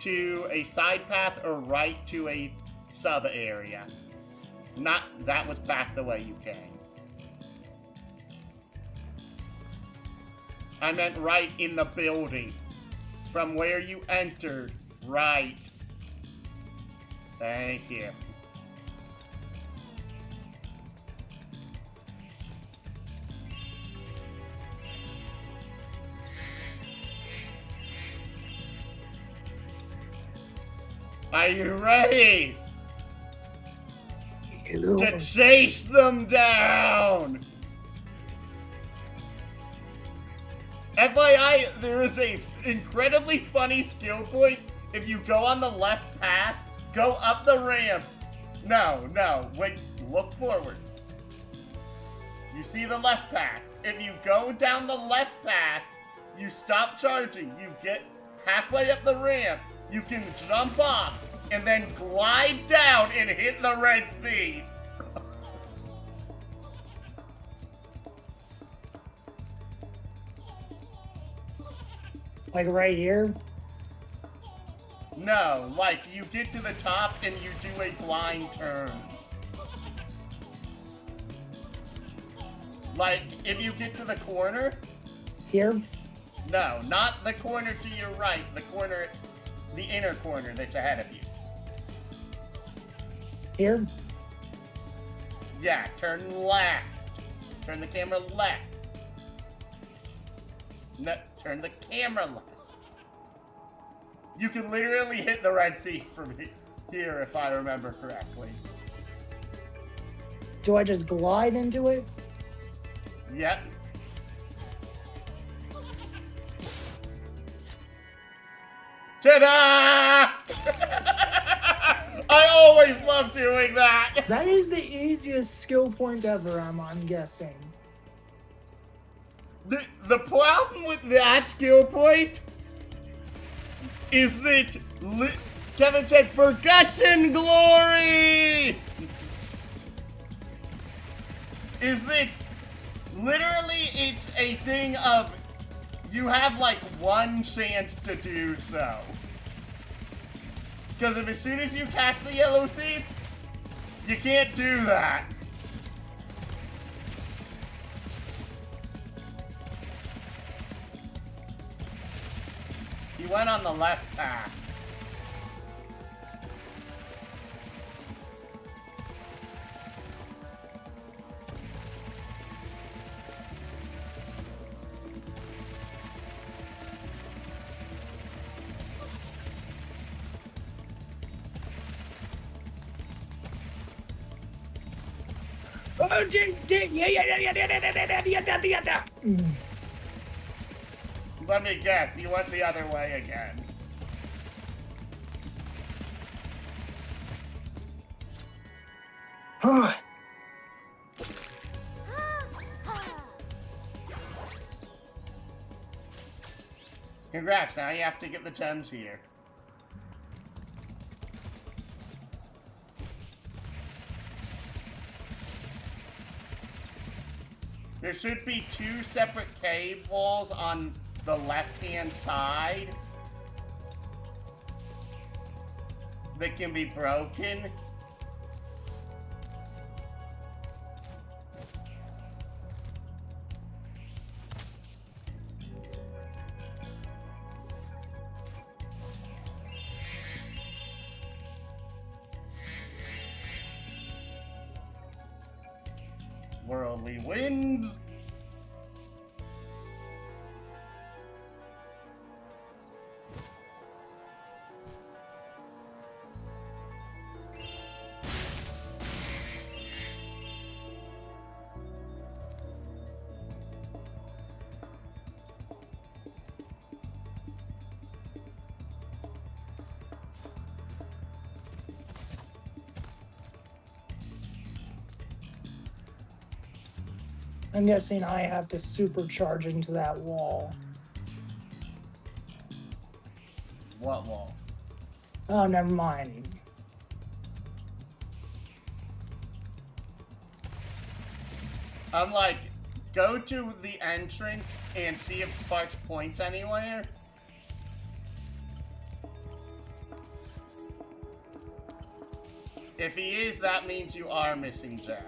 to a side path or right to a sub area. Not that was back the way you came. I meant right in the building. From where you entered. Right. Thank you. Are you ready to chase them down? FYI, there is a incredibly funny skill point. If you go on the left path, go up the ramp. No, wait, look forward. You see the left path. If you go down the left path, you stop charging. You get halfway up the ramp. You can jump off and then glide down and hit the red thief. Like right here? No, like you get to the top and you do a blind turn. Like if you get to the corner. Here? No, not the corner to your right. The corner, the inner corner that's ahead of you. Here? Yeah, turn left. Turn the camera left. No, turn the camera left. You can literally hit the red thief from here, if I remember correctly. Do I just glide into it? Yep. Ta-da! I always love doing that. That is the easiest skill point ever, I'm guessing. The problem with that skill point is that Kevin said, "Forgotten glory." Is that literally it's a thing of you have like one chance to do so. Because if as soon as you cast the yellow thief, you can't do that. He went on the left path. Oh, yeah. Let me guess, you went the other way again. Congrats, now you have to get the gems here. There should be 2 separate cave walls on the left-hand side that can be broken. Worldly winds. I'm guessing I have to supercharge into that wall. What wall? Oh, never mind. I'm like, go to the entrance and see if Sparks points anywhere. If he is, that means you are missing Jam.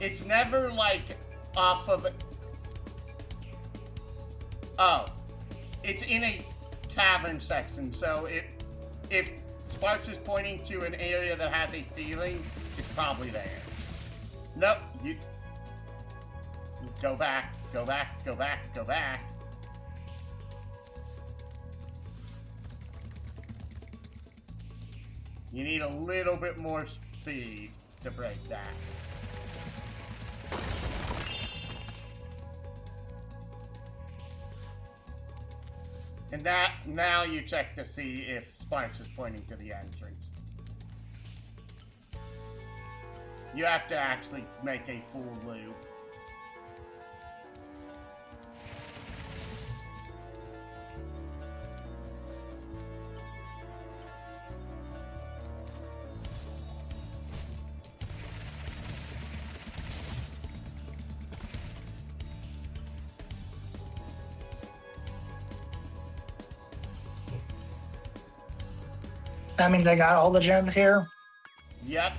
It's never like off of. Oh, it's in a cavern section. So if Sparks is pointing to an area that has a ceiling, it's probably there. Nope. You go back. Go back. Go back. Go back. You need a little bit more speed to break that. And now you check to see if Sparks is pointing to the entrance. You have to actually make a full loop. That means I got all the gems here? Yep.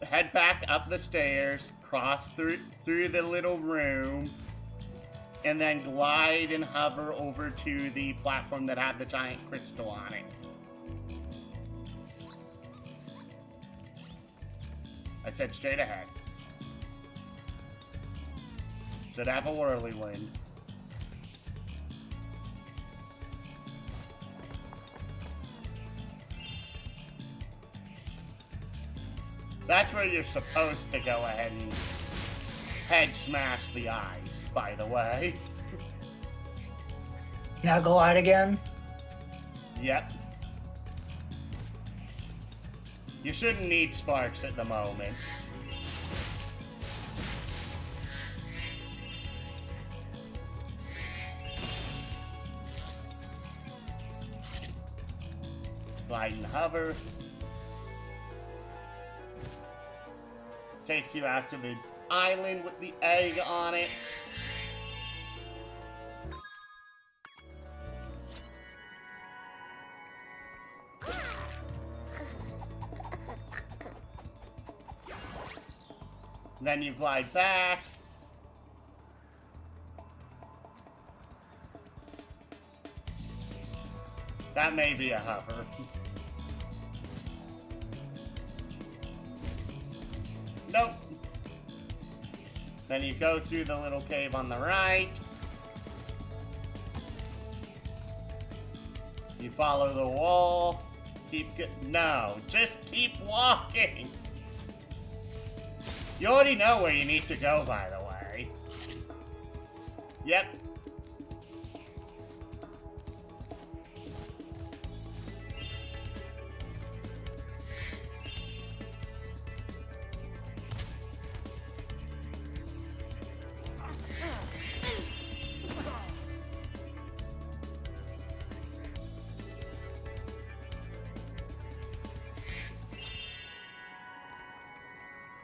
Head back up the stairs, cross through the little room, and then glide and hover over to the platform that had the giant crystal on it. I said straight ahead. Should have a whirlwind. That's where you're supposed to go ahead and head smash the ice, by the way. Now glide again? Yep. You shouldn't need Sparks at the moment. Glide and hover. Takes you out to the island with the egg on it. Then you glide back. That may be a hover. Nope. Then you go through the little cave on the right. You follow the wall. No, just keep walking. You already know where you need to go, by the way. Yep.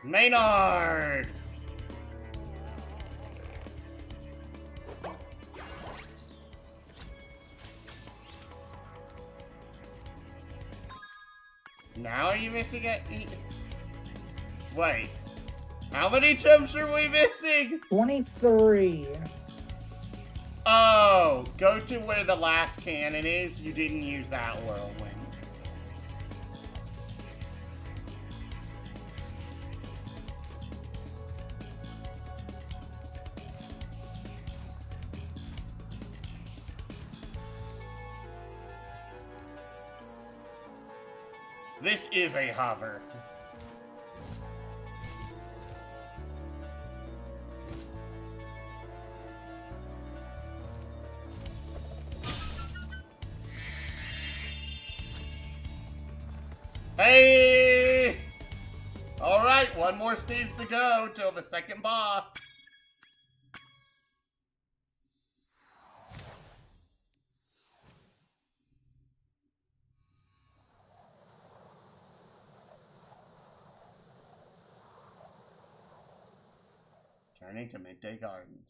Maynard! Now are you missing it? Wait. How many gems are we missing? 23. Oh, go to where the last cannon is. You didn't use that whirlwind. This is a hover. Hey! Alright, one more stage to go till the second boss. Turning to Midday Gardens.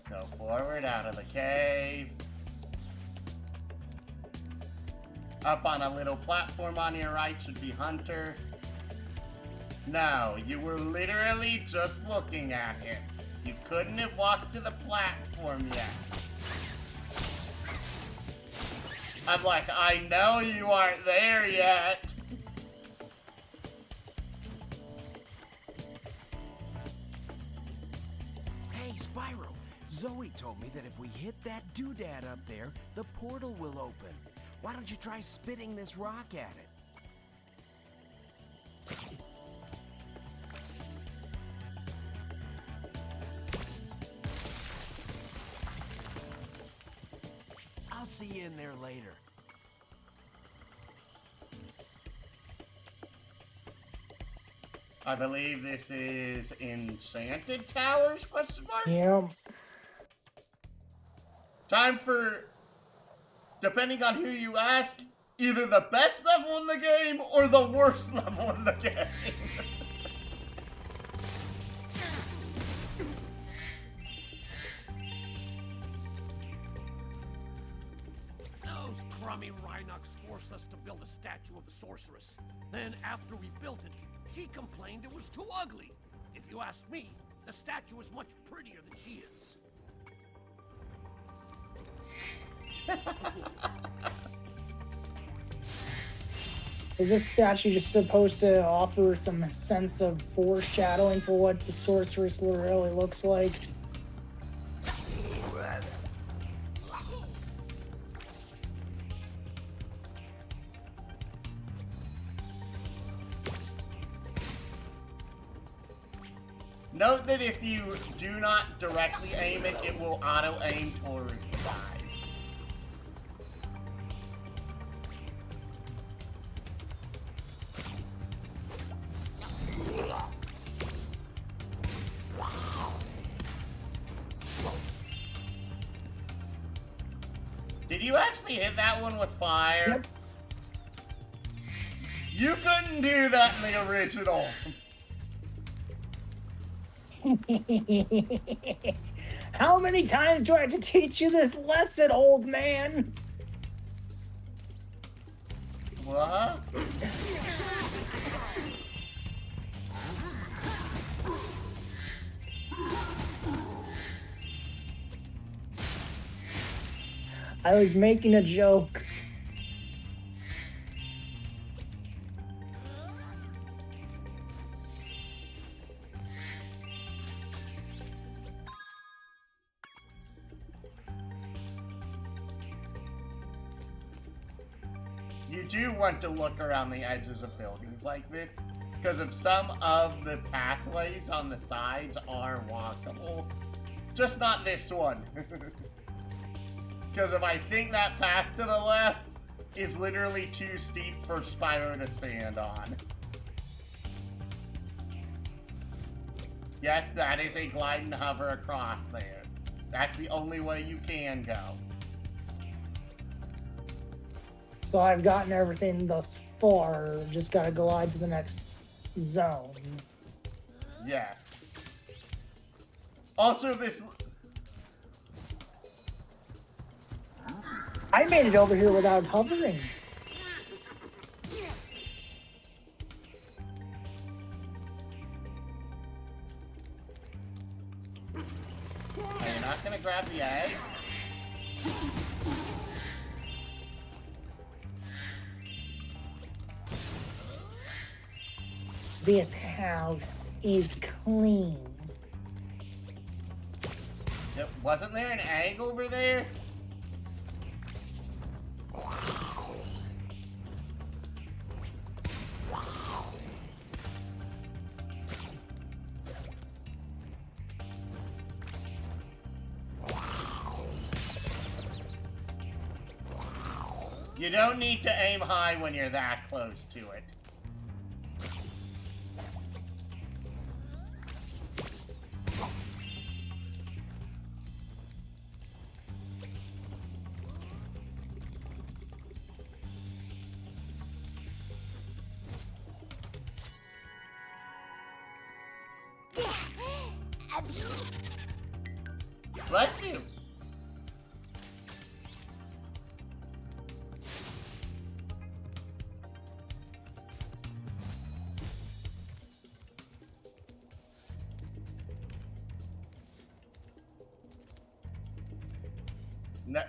Go forward out of the cave. Up on a little platform on your right should be Hunter. No, you were literally just looking at him. You couldn't have walked to the platform yet. I'm like, I know you aren't there yet. Hey, Spyro. Zoe told me that if we hit that doodad up there, the portal will open. Why don't you try spitting this rock at it? I'll see you in there later. I believe this is Enchanted Towers, question mark? Yep. Time for, depending on who you ask, either the best level in the game or the worst level in the game. Those crummy Rhinox forced us to build a statue of the sorceress. Then, after we built it, she complained it was too ugly. If you ask me, the statue is much prettier than she is. Is this statue just supposed to offer some sense of foreshadowing for what the sorceress really looks like? Note that if you do not directly aim it, it will auto-aim towards the side. Did you actually hit that one with fire? Yep. You couldn't do that in the original. How many times do I have to teach you this lesson, old man? What? I was making a joke. You do want to look around the edges of buildings like this, because of some of the pathways on the sides are walkable. Just not this one. Because if I think that path to the left is literally too steep for Spyro to stand on. Yes, that is a glide and hover across there. That's the only way you can go. So I've gotten everything thus far. Just gotta glide to the next zone. Yes. Also, this... I made it over here without hovering. Are you not gonna grab the egg? This house is clean. Wasn't there an egg over there? You don't need to aim high when you're that close to it. Bless you.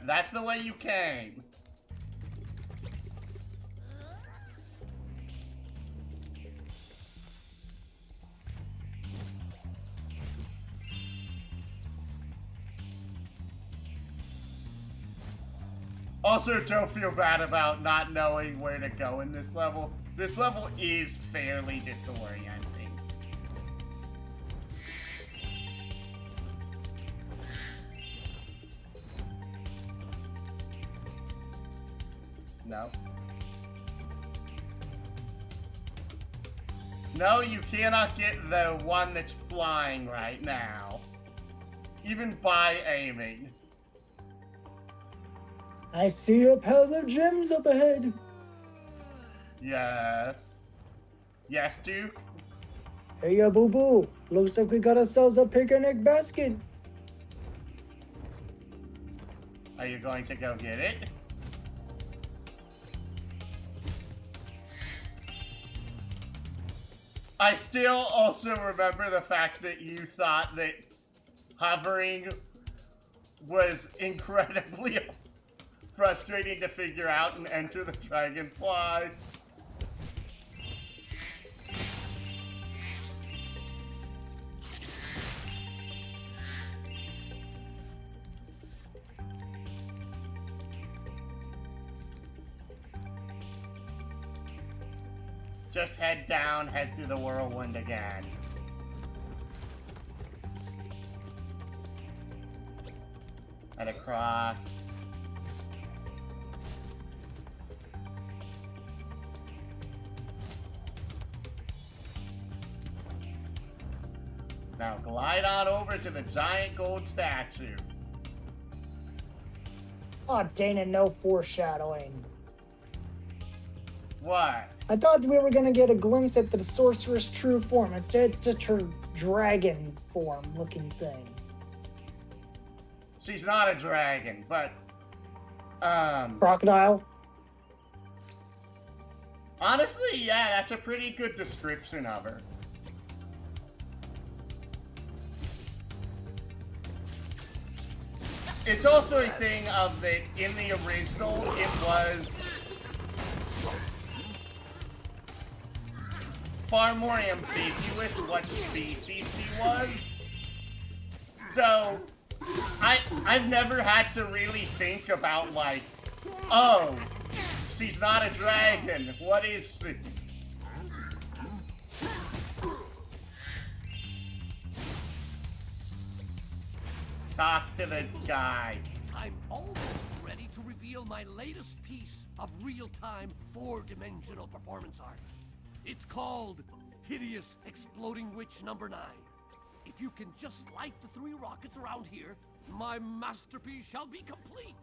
That's the way you came. Also, don't feel bad about not knowing where to go in this level. This level is fairly disorienting. No. No, you cannot get the one that's flying right now. Even by aiming. I see a pile of gems up ahead. Yes. Yes, Duke? Hey, boo boo. Looks like we got ourselves a picnic basket. Are you going to go get it? I still also remember the fact that you thought that hovering was incredibly frustrating to figure out and enter the dragonfly. Just head down, head through the whirlwind again. And across. Now glide on over to the giant gold statue. Oh, dang it, no foreshadowing. What? I thought we were gonna get a glimpse at the sorceress' true form. Instead, it's just her dragon form looking thing. She's not a dragon, but Crocodile? honestly, yeah, that's a pretty good description of her. It's also a thing of that in the original, it was far more ambiguous what species she was. So, I've never had to really think about like, oh, she's not a dragon. What is she? Talk to the guy. I'm almost ready to reveal my latest piece of real-time, four-dimensional performance art. It's called Hideous Exploding Witch Number 9. If you can just light the 3 rockets around here, my masterpiece shall be complete.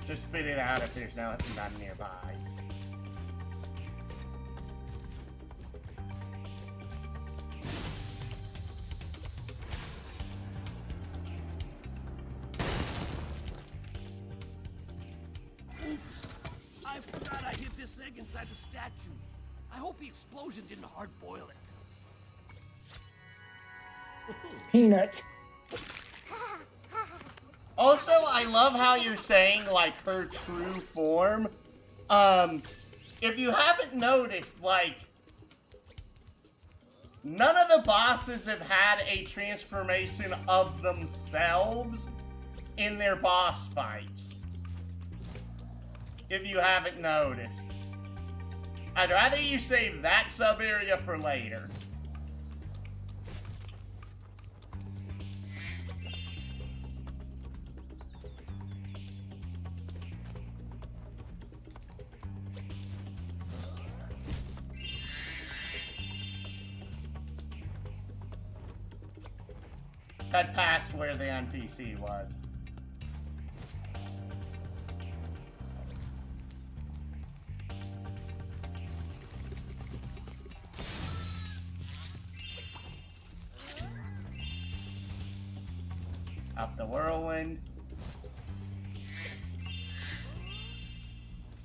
Just spit it out if there's none nearby. Oops! I forgot I hid this egg inside the statue. I hope the explosion didn't hard-boil it. Peanut. Also, I love how you're saying, like, her true form. If you haven't noticed, like, none of the bosses have had a transformation of themselves in their boss fights. If you haven't noticed. I'd rather you save that sub-area for later. Got past where the NPC was. Up the whirlwind.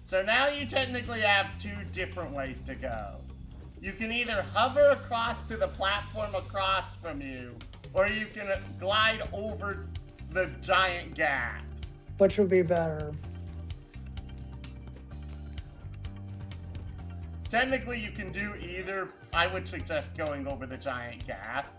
So now you technically have two different ways to go. You can either hover across to the platform across from you, or you can glide over the giant gap. Which would be better? Technically, you can do either. I would suggest going over the giant gap.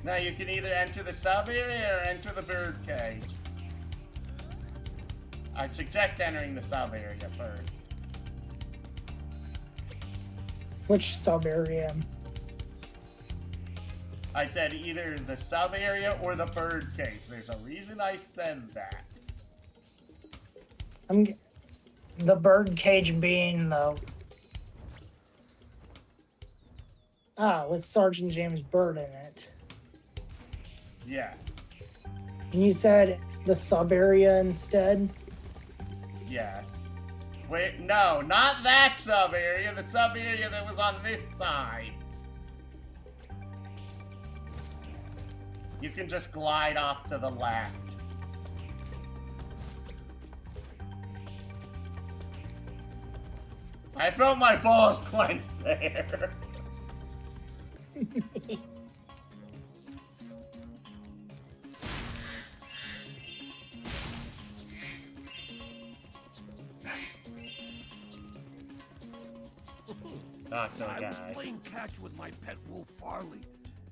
Now you can either enter the sub-area or enter the bird cage. I'd suggest entering the sub-area first. Which sub-area? I said either the sub-area or the bird cage. There's a reason I said that. The bird cage being the... with Sgt James Byrd in it. Yeah. And you said it's the sub-area instead? Yeah. Wait, no, not that sub-area. The sub-area that was on this side. You can just glide off to the left. I felt my balls clenched there. I was playing catch with my pet wolf Farley,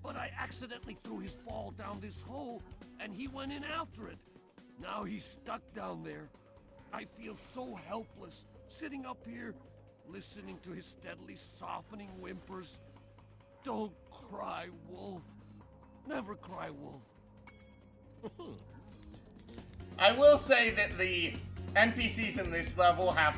but I accidentally threw his ball down this hole, and he went in after it. Now he's stuck down there. I feel so helpless, sitting up here, listening to his steadily softening whimpers. Don't cry, Wolf. Never cry, Wolf. I will say that the NPCs in this level have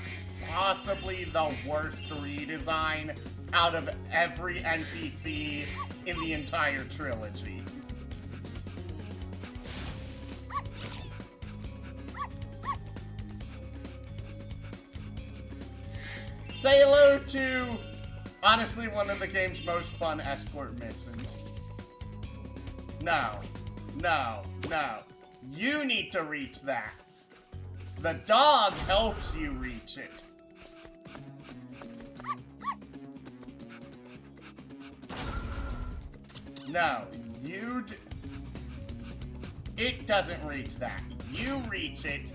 possibly the worst redesign out of every NPC in the entire trilogy. Say hello to, honestly, one of the game's most fun escort missions. No. You need to reach that. The dog helps you reach it. No, it doesn't reach that. You reach it.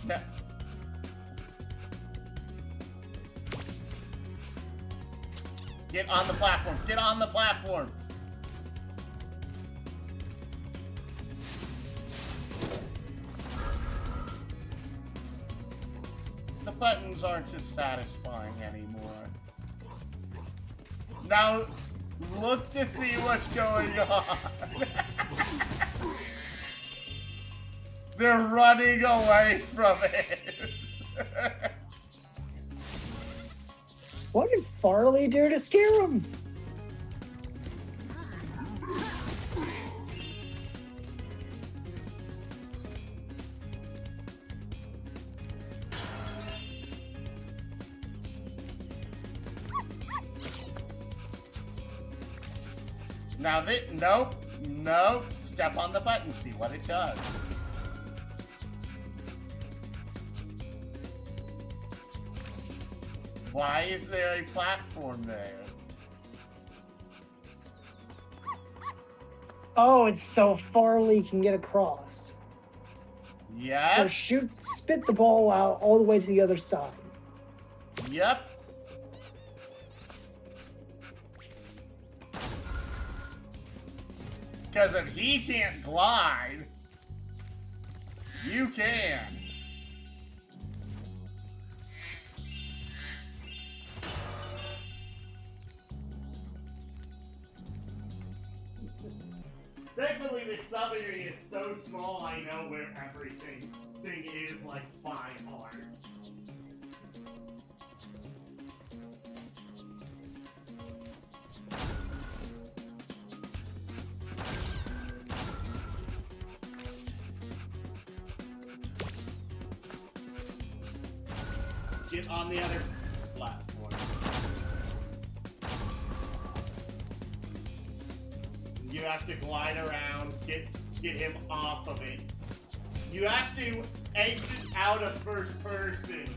No. Get on the platform. Get on the platform. The buttons aren't as satisfying anymore. Now, look to see what's going on. They're running away from it. What did Farley do to scare him? Now nope, nope. Step on the button, see what it does. Why is there a platform there? Oh, it's so Farley can get across. Yep. Or spit the ball out all the way to the other side. Yep. Because if he can't glide, you can. Thankfully, this sub area is so small, I know where everything is like by heart. Get on the other platform. You have to glide around, get him off of it. You have to exit out of first person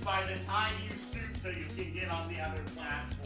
by the time you shoot so you can get on the other platform.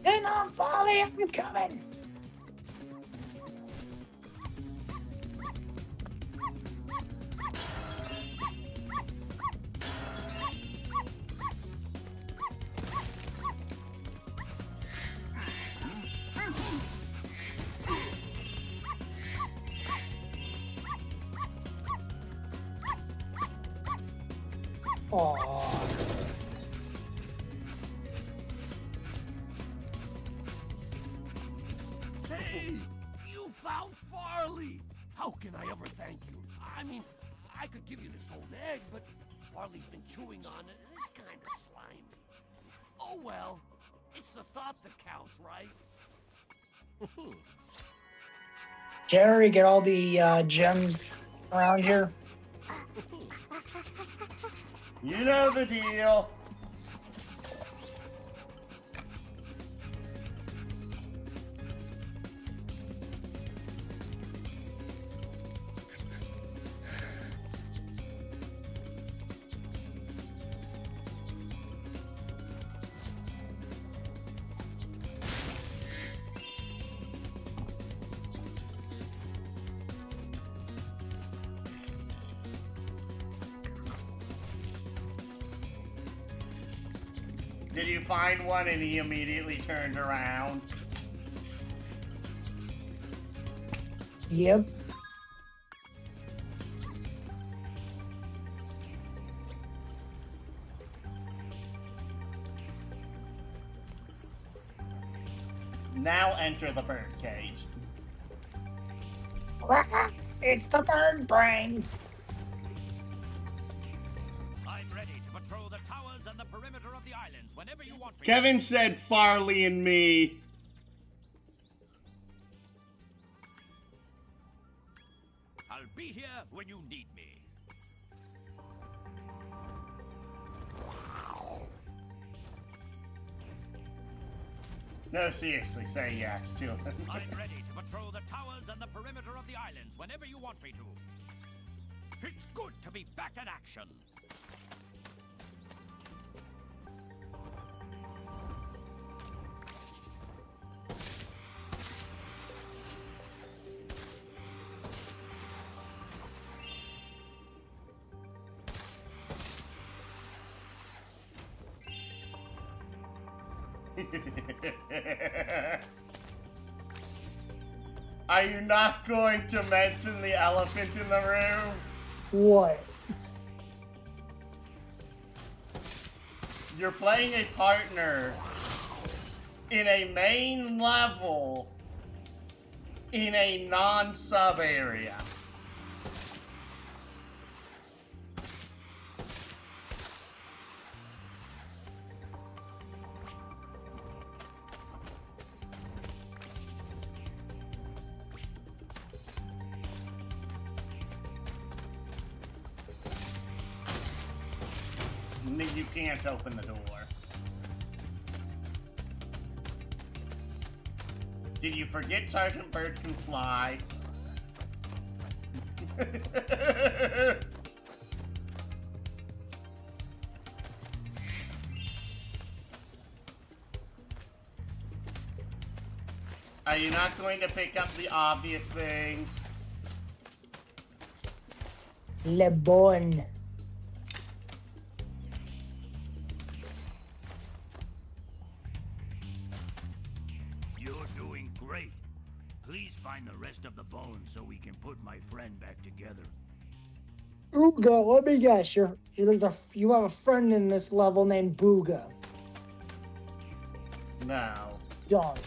And I'm Farley, I'm coming. Aww. Hey, you found Farley. How can I ever thank you? I mean, I could give you this whole egg, but Farley's been chewing on it, and it's kind of slimy. Oh well, it's the thought that counts, right? Jerry, get all the gems around here. You know the deal. Did you find one and he immediately turned around? Yep. Now enter the bird cage. It's the bird brain. I'm ready to patrol the towers and the perimeter of the islands whenever you want me. Kevin said Farley and me. I'll be here when you need me. No, seriously, say yes to him. I'm ready to patrol the towers and the perimeter of the islands whenever you want me to. It's good to be back in action. Are you not going to mention the elephant in the room? What? You're playing a partner in a main level in a non-sub area. You can't open the door. Did you forget Sgt Byrd can fly? Are you not going to pick up the obvious thing? Le Bon. Please find the rest of the bones so we can put my friend back together. Booga, let me guess. You have a friend in this level named Booga. No. Done.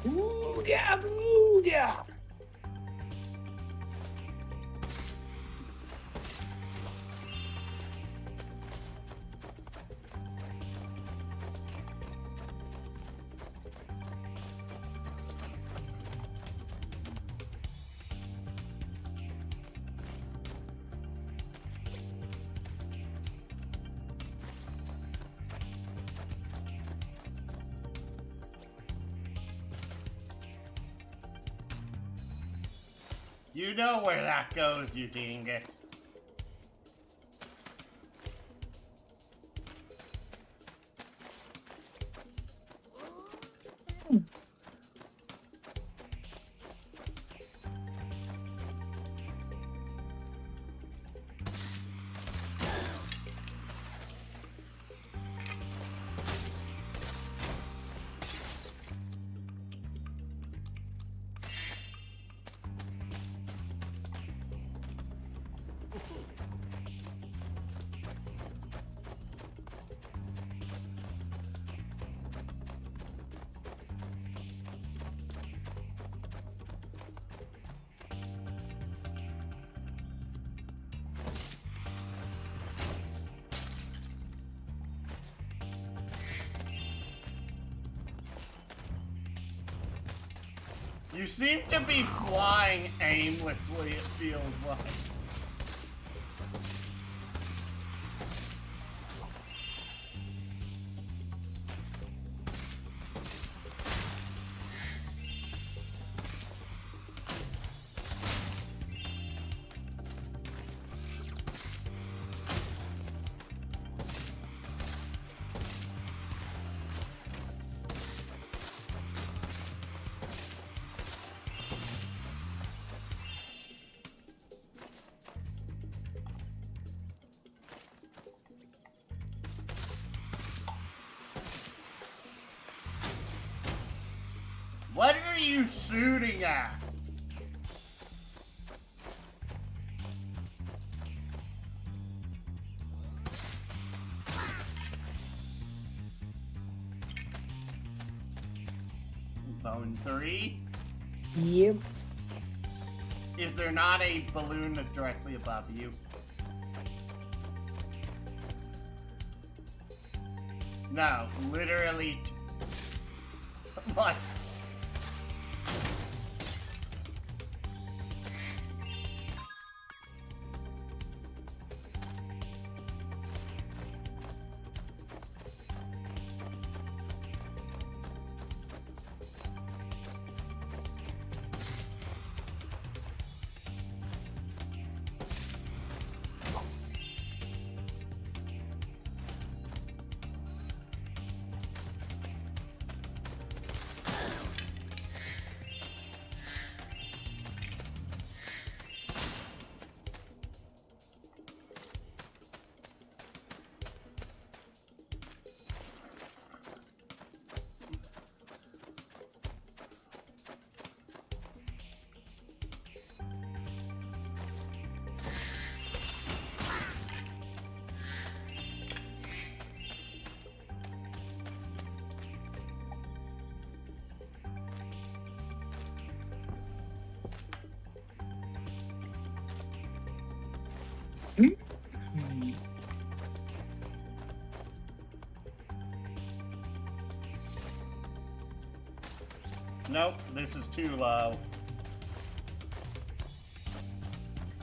Booga, Booga. You know where that goes, you dingus. You seem to be flying aimlessly, it feels like. What are you shooting at? Bone 3? Yep. Is there not a balloon directly above you? No, literally. What? Nope, this is too low.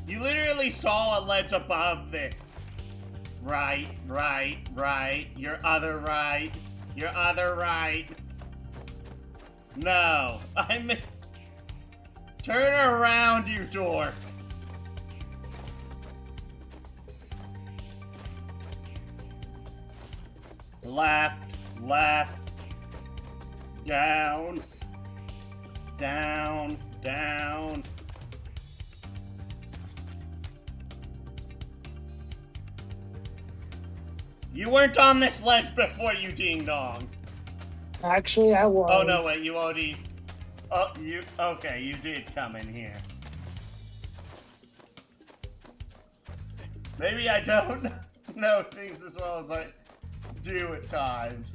You literally saw a ledge above this. Right, right, right. Your other right. Your other right. No. Turn around, you dork. Left, left. Down. Down, down. You weren't on this ledge before, you ding-dong. Actually, I was. Oh, no, wait, you already... Oh, you... Okay, you did come in here. Maybe I don't know things as well as I do at times.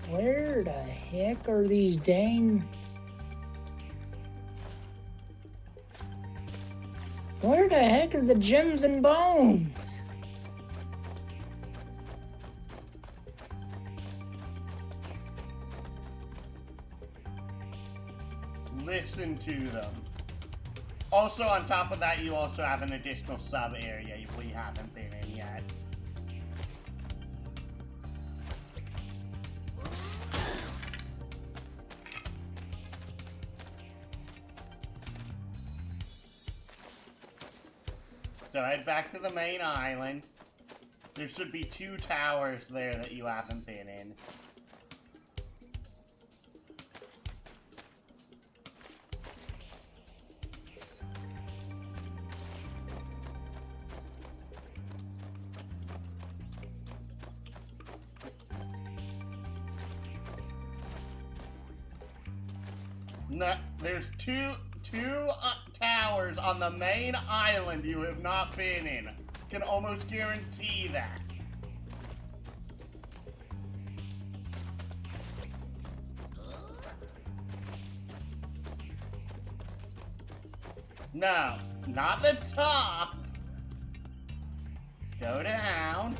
Where the heck are these dang... Where the heck are the gems and bones? Listen to them. Also, on top of that, you also have an additional sub-area we haven't been in yet. So head back to the main island. There should be 2 towers there that you haven't been in. No, there's two towers on the main island you have not been in. Can almost guarantee that. No, not the top. Go down.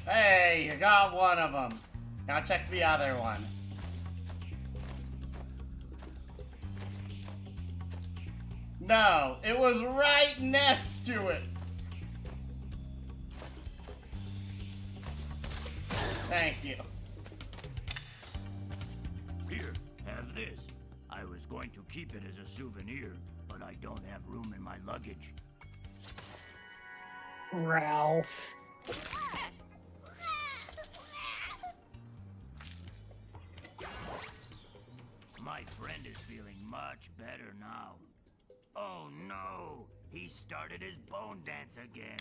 Hey, you got one of them. Now check the other one. No, it was right next to it. Thank you. Here, have this. I was going to keep it as a souvenir, but I don't have room in my luggage. Ralph. My friend is feeling much better now. Oh no! He started his bone dance again.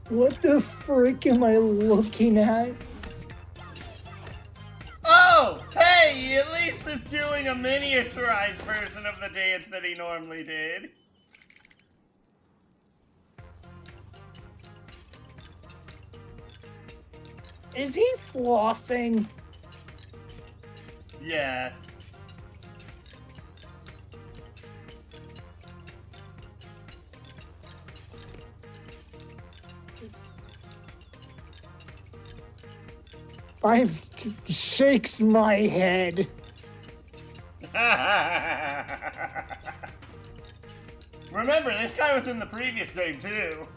What the frick am I looking at? Oh, hey, he at least is doing a miniaturized version of the dance that he normally did. Is he flossing? Yes. Shakes my head. Remember, this guy was in the previous game, too.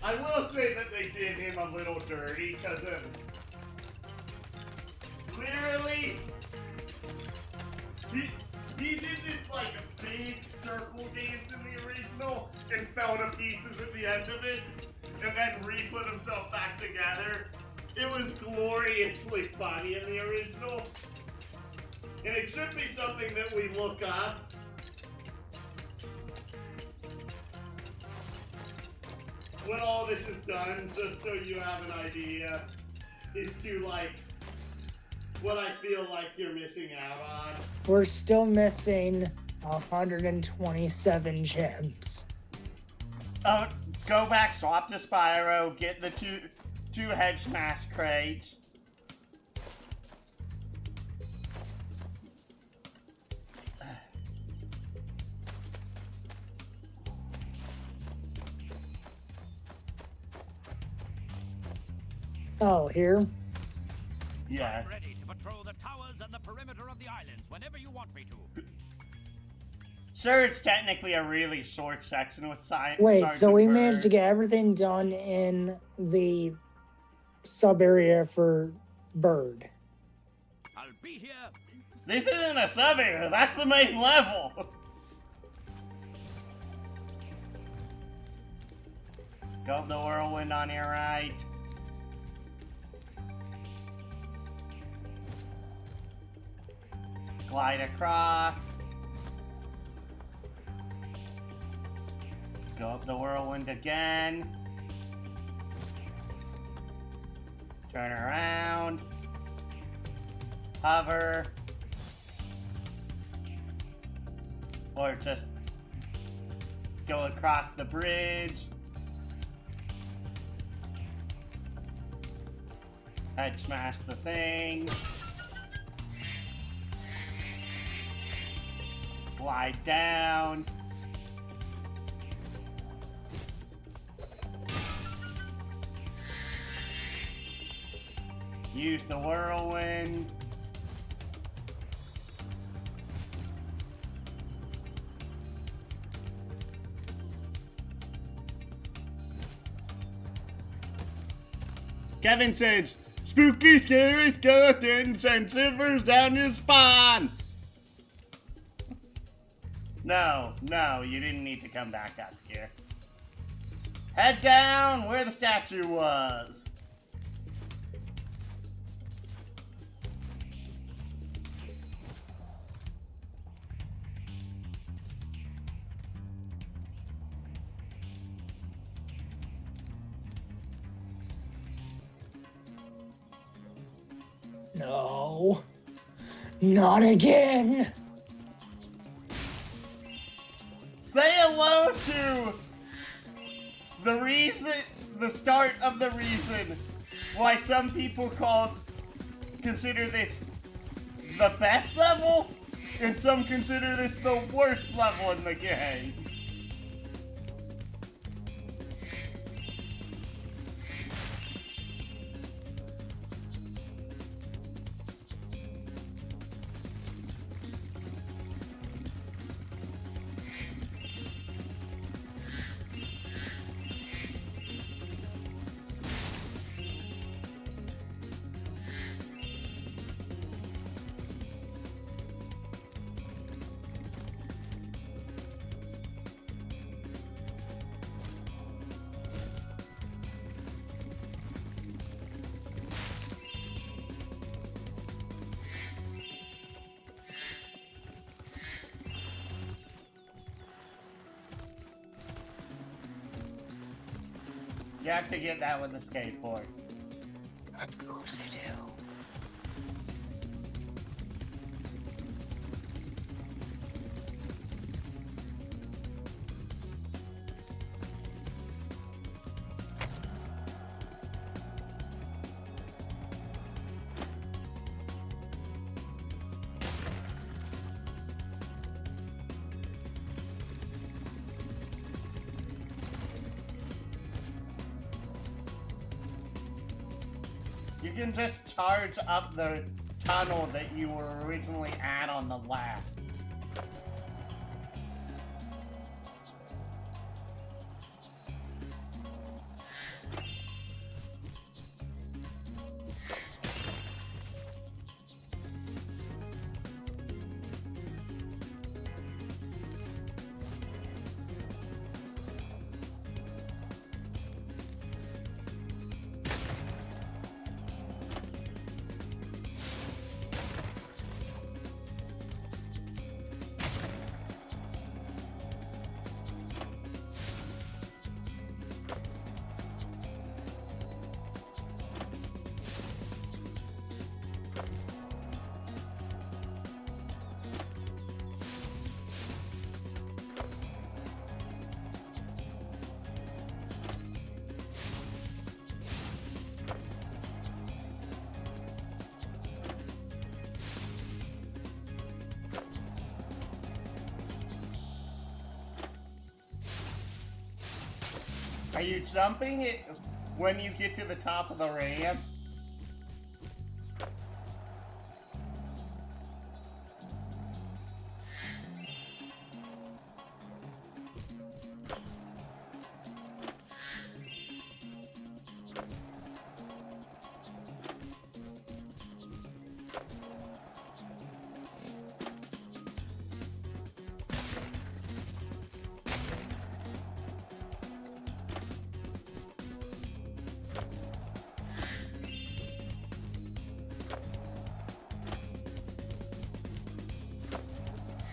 I will say that they did him a little dirty, because of... Literally... He did this like a big circle dance in the original and fell to pieces at the end of it, and then re-put himself back together. It was gloriously funny in the original, and it should be something that we look up. When all this is done, just so you have an idea, is to like what I feel like you're missing out on. We're still missing 127 gems. Go back, swap to Spyro, get the two hedge smash crates. Oh, here? Yes. I'm ready to patrol the towers and the perimeter of the islands whenever you want me to. Sure, it's technically a really short section with science. Wait, so we managed to get everything done in the sub area for Bird. I'll be here. This isn't a sub area, that's the main level. Go up the whirlwind on your right. Glide across. Go up the whirlwind again. Turn around. Hover. Or just go across the bridge. Head smash the thing. Glide down. Use the whirlwind. Kevin says, spooky, scary skeletons and shivers down your spine. No, you didn't need to come back up here. Head down where the statue was. No. Not again. Say hello to the start of the reason why some people consider this the best level, and some consider this the worst level in the game. You have to get that with the skateboard. Of course I do. You can just charge up the tunnel that you were originally at on the left. Are you jumping it when you get to the top of the ramp?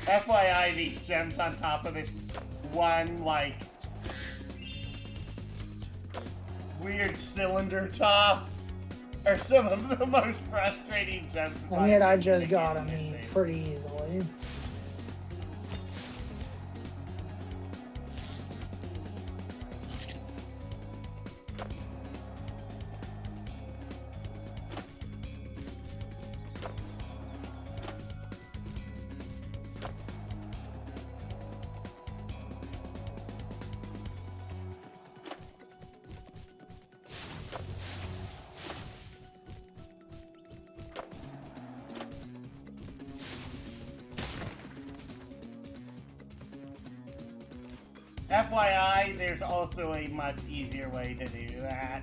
FYI, these gems on top of this one, like, weird cylinder top are some of the most frustrating gems. And yet I just got them pretty easily. FYI, there's also a much easier way to do that.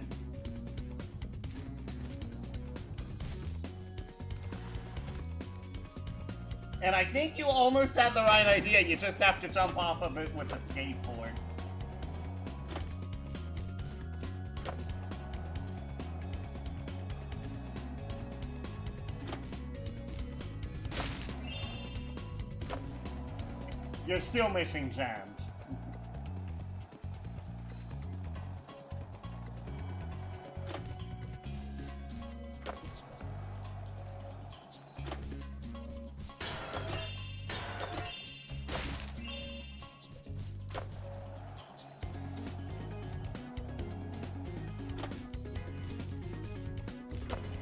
And I think you almost had the right idea, you just have to jump off of it with a skateboard. You're still missing gems.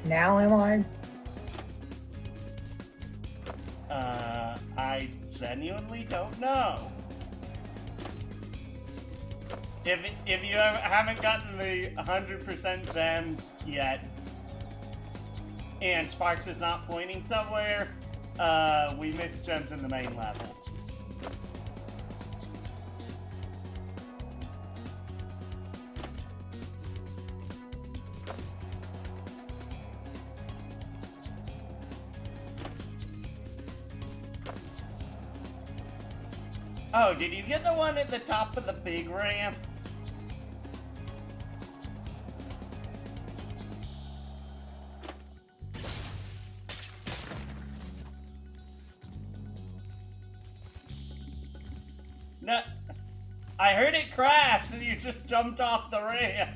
Now am I? I genuinely don't know. If you haven't gotten the 100% gems yet, and Sparks is not pointing somewhere, we missed gems in the main level. Oh, did you get the one at the top of the big ramp? No, I heard it crash and you just jumped off the ramp.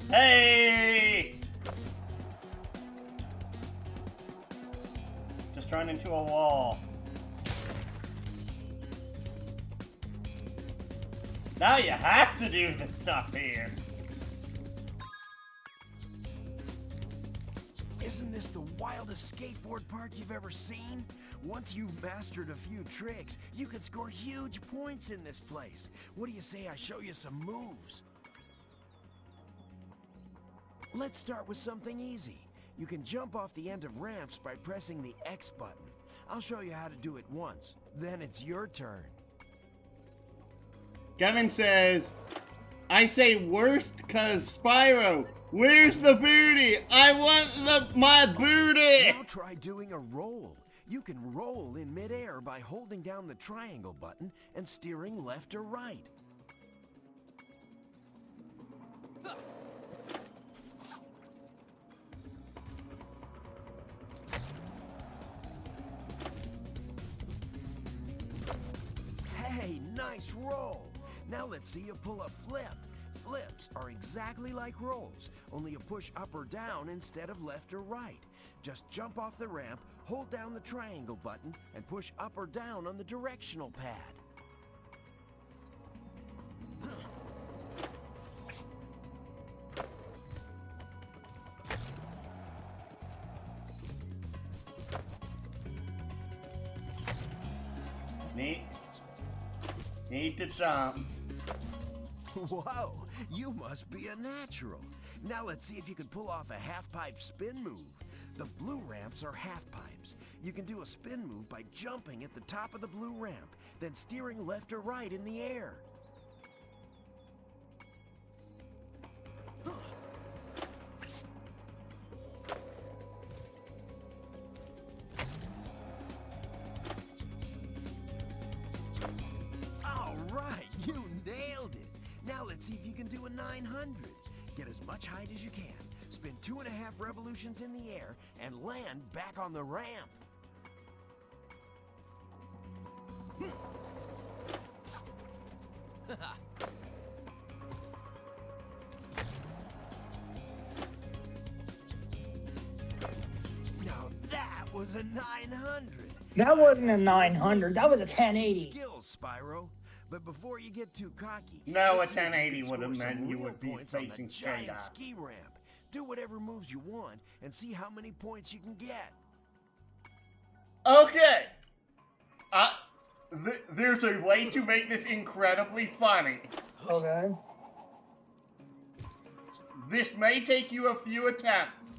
Hey! Just run into a wall. Now you have to do the stuff here. Isn't this the wildest skateboard park you've ever seen? Once you've mastered a few tricks, you can score huge points in this place. What do you say I show you some moves? Let's start with something easy. You can jump off the end of ramps by pressing the X button. I'll show you how to do it once. Then it's your turn. Kevin says, I say worst cause Spyro, where's the booty? I want my booty! Now try doing a roll. You can roll in midair by holding down the triangle button and steering left or right. Hey, nice roll! Now let's see you pull a flip. Flips are exactly like rolls, only you push up or down instead of left or right. Just jump off the ramp, hold down the triangle button, and push up or down on the directional pad. Need to jump. Whoa, you must be a natural. Now let's see if you can pull off a half-pipe spin move. The blue ramps are half pipes. You can do a spin move by jumping at the top of the blue ramp, then steering left or right in the air. All right, you nailed it. Now let's see if you can do a 900. Get as much height as you can. Spin 2.5 revolutions in the air and land back on the ramp. Now that was a 900. That wasn't a 900. That was a 1080. Skills, Spyro. But before you get too cocky, No, a let's see if you 1080 can would have score some meant you real would be points on the facing straight giant up. ski ramp. Do whatever moves you want and see how many points you can get. Okay. There's a way to make this incredibly funny. Okay. This may take you a few attempts.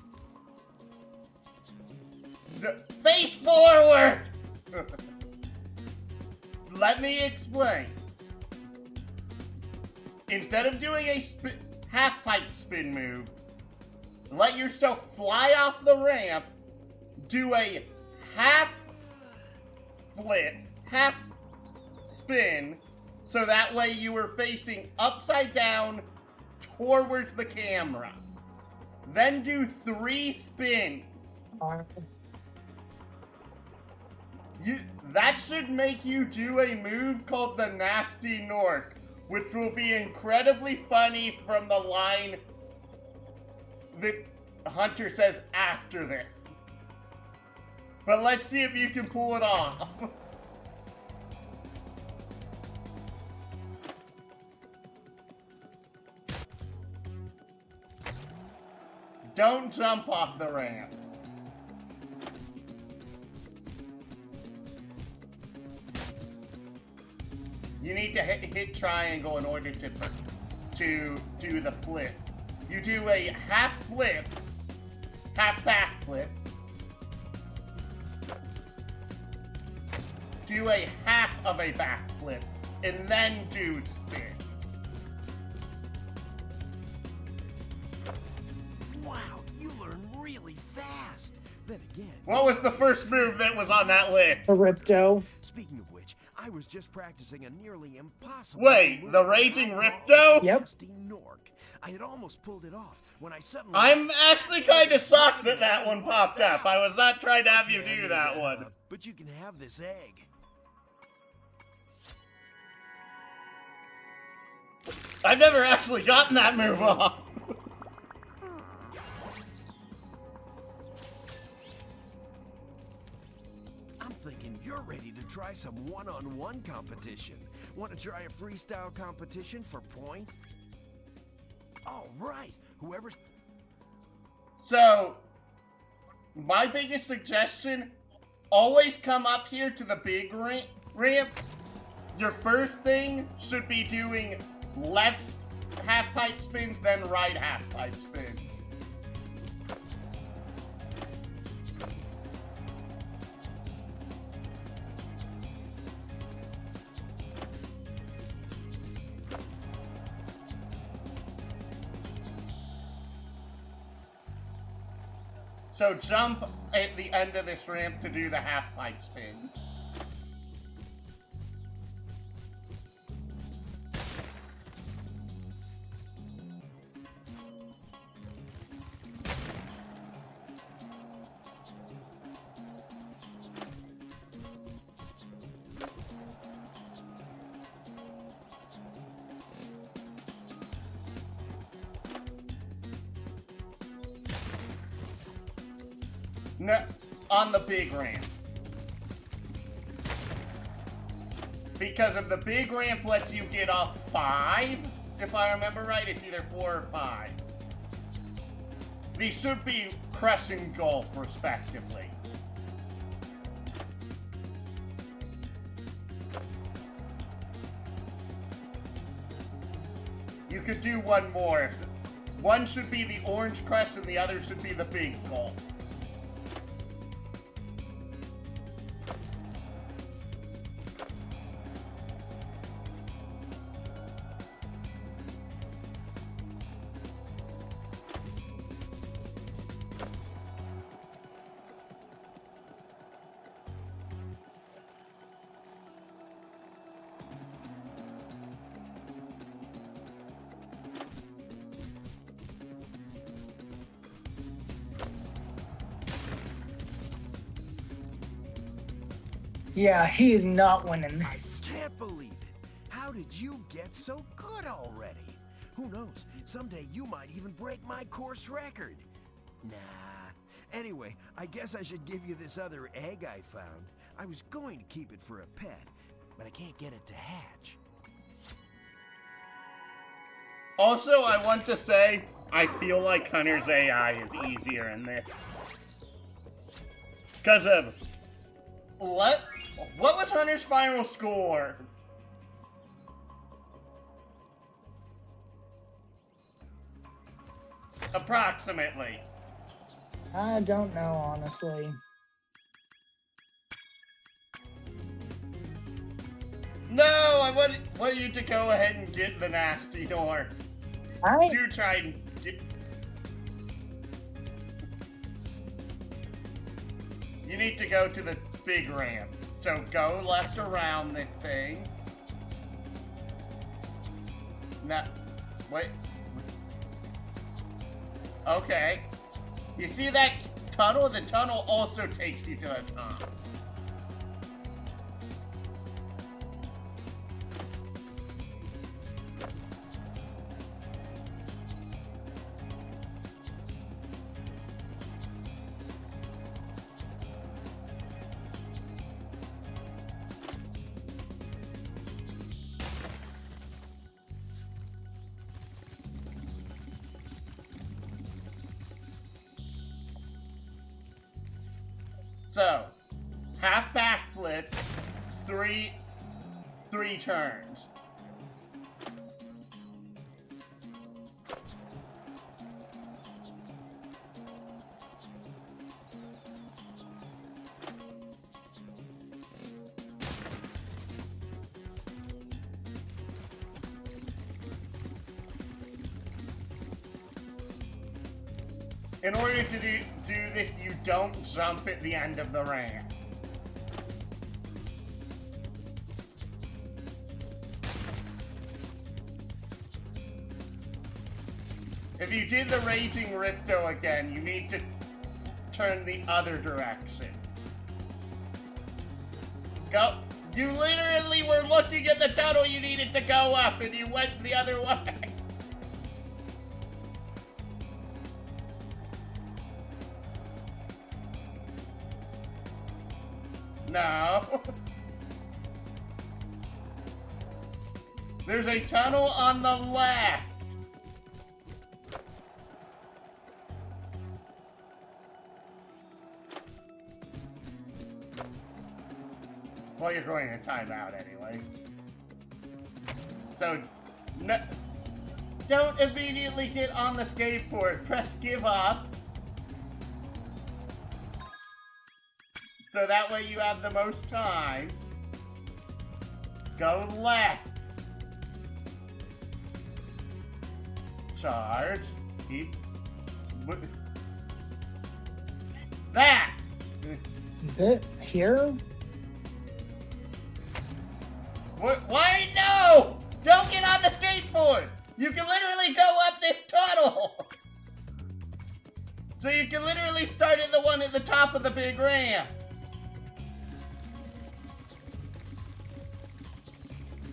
Face forward! Let me explain. Instead of doing a half-pipe spin move, let yourself fly off the ramp, do a half flip, half spin, so that way you were facing upside down towards the camera. Then do 3 spins. That should make you do a move called the Nasty Nork, which will be incredibly funny from the line that Hunter says after this. But let's see if you can pull it off. Don't jump off the ramp. You need to hit triangle in order to do the flip. You do a half flip, half back flip. Do a half of a back flip, and then do spins. Wow, you learn really fast. Then again, What was the first move that was on that list? The Ripto. speaking of which, I was just practicing a nearly impossible Wait, move the Raging I call Ripto? Yep. Nasty Nork. I had almost pulled it off when I suddenly... I'm actually kind of shocked that that one popped up. I was not trying to have you do that one. But you can have this egg. I've never actually gotten that move off. I'm thinking you're ready to try some one-on-one competition. Want to try a freestyle competition for points? All right, whoever's... So, my biggest suggestion, always come up here to the big ramp. Your first thing should be doing left half pipe spins, then right half pipe spins. So jump at the end of this ramp to do the half pipe spin. No, on the big ramp. Because if the big ramp lets you get off 5, if I remember right, it's either 4 or 5. These should be crush and gulp, respectively. could do one more. One should be the orange crest and the other should be the big goal. Yeah, he is not winning this. Can't believe it. How did you get so good already? Who knows, someday you might even break my course record. Nah. Anyway, I guess I should give you this other egg I found. I was going to keep it for a pet, but I can't get it to hatch. Also, I want to say, I feel like Hunter's AI is easier in this. Because of... What was Hunter's final score? Approximately. I don't know, honestly. No, I want you to go ahead and get the nasty door. Do try and get... You need to go to the big ramp. So go left around this thing. No, wait. Okay. You see that tunnel? The tunnel also takes you to the top. So, half backflip, three turns. In order to do this, you don't jump at the end of the ramp. If you did the Raging Ripto again, you need to turn the other direction. Go. You literally were looking at the tunnel you needed to go up, and you went the other way. No. There's a tunnel on the left. Well, you're going to time out anyway. So, no, don't immediately get on the skateboard. Press give up. So that way you have the most time. Go left. Charge. Keep. That! Here? What? Why? No! Don't get on the skateboard! You can literally go up this tunnel! So you can literally start at the one at the top of the big ramp.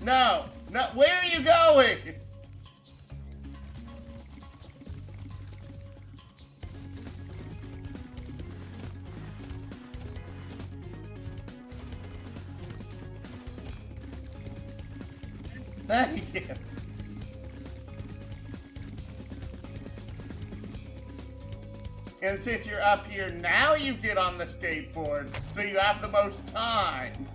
No, no, where are you going? Thank you. And since you're up here, now you get on the skateboard, so you have the most time.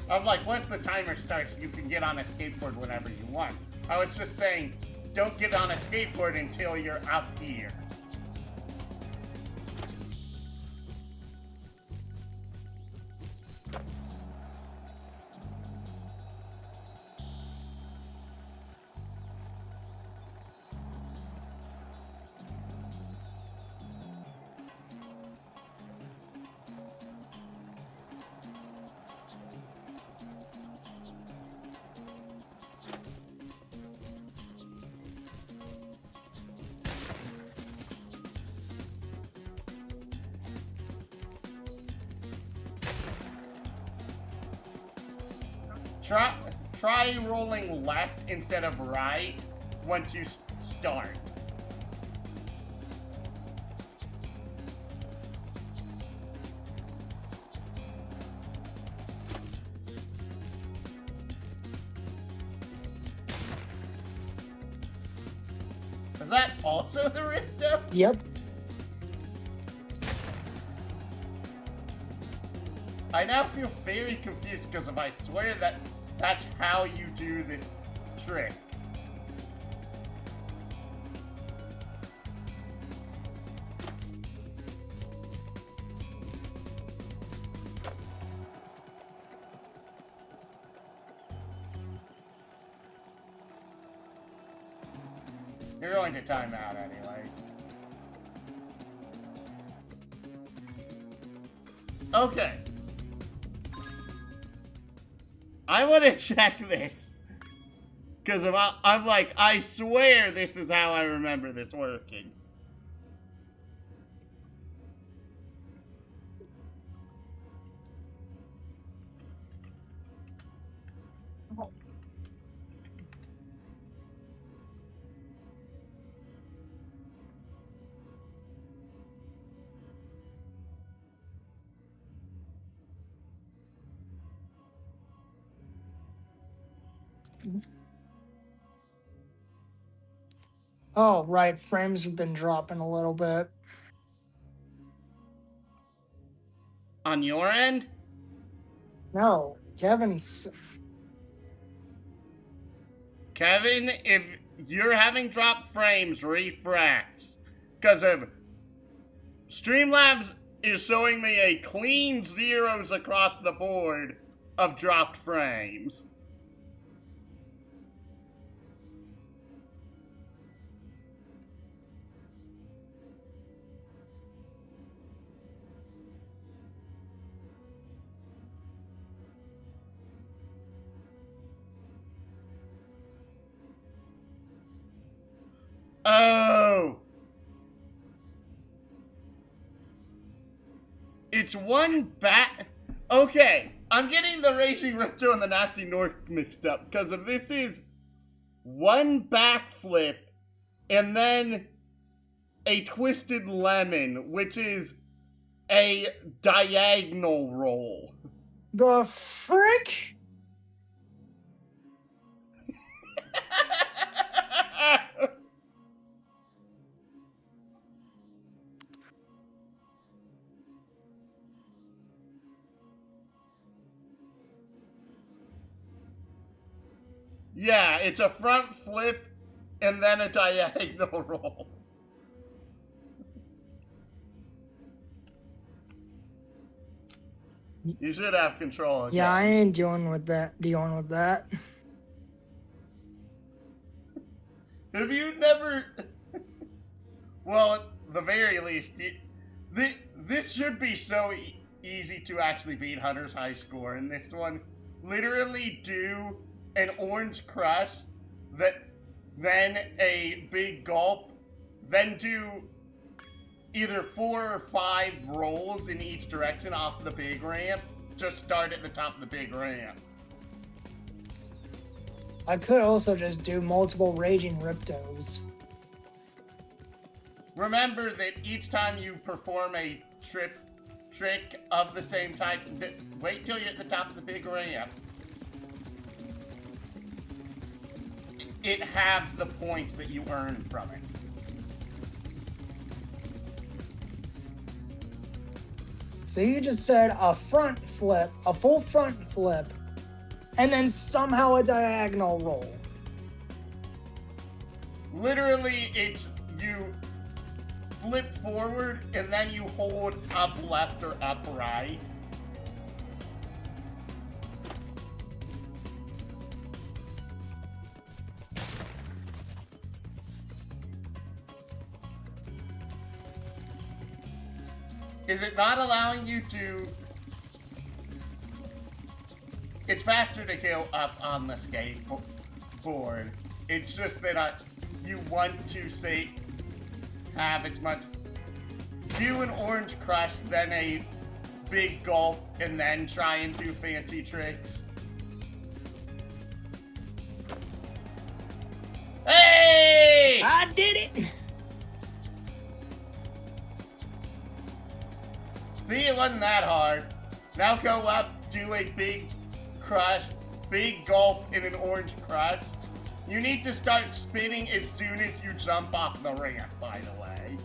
I'm like, once the timer starts, you can get on a skateboard whenever you want. I was just saying, don't get on a skateboard until you're up here. Try rolling left instead of right once you start. Is that also the Rifto? Yep. I now feel very confused because if I swear that that's how you do this trick. You're going to time out anyways. Okay. I want to check this. Because I'm like, I swear this is how I remember this working. Oh, right. Frames have been dropping a little bit. On your end? No, Kevin's. Kevin, if you're having dropped frames, refresh. Because of Streamlabs is showing me a clean zeros across the board of dropped frames. Oh! It's one bat. Okay, I'm getting the Raging Ripto and the Nasty Nork mixed up because of this is one backflip and then a Twisted Lemon, which is a diagonal roll. The frick? Yeah, it's a front flip and then a diagonal roll. You should have control again. Yeah, I ain't dealing with that. Have you never... Well, at the very least, this should be so easy to actually beat Hunter's high score. In this one, literally do an orange crush, then a big gulp, then do either 4 or 5 rolls in each direction off the big ramp. Just start at the top of the big ramp. I could also just do multiple Raging Riptos. Remember that each time you perform a trick of the same type, wait till you're at the top of the big ramp. It halves the points that you earn from it. So you just said a front flip, a full front flip, and then somehow a diagonal roll. Literally, it's you flip forward and then you hold up left or up right. Is it not allowing you to... It's faster to go up on the skateboard. It's just that you want to say have as much... Do an orange crush, then a big gulp, and then try and do fancy tricks. Hey! I did it! See, it wasn't that hard. Now go up, do a big crush, big gulp, and an orange crush. You need to start spinning as soon as you jump off the ramp, by the way.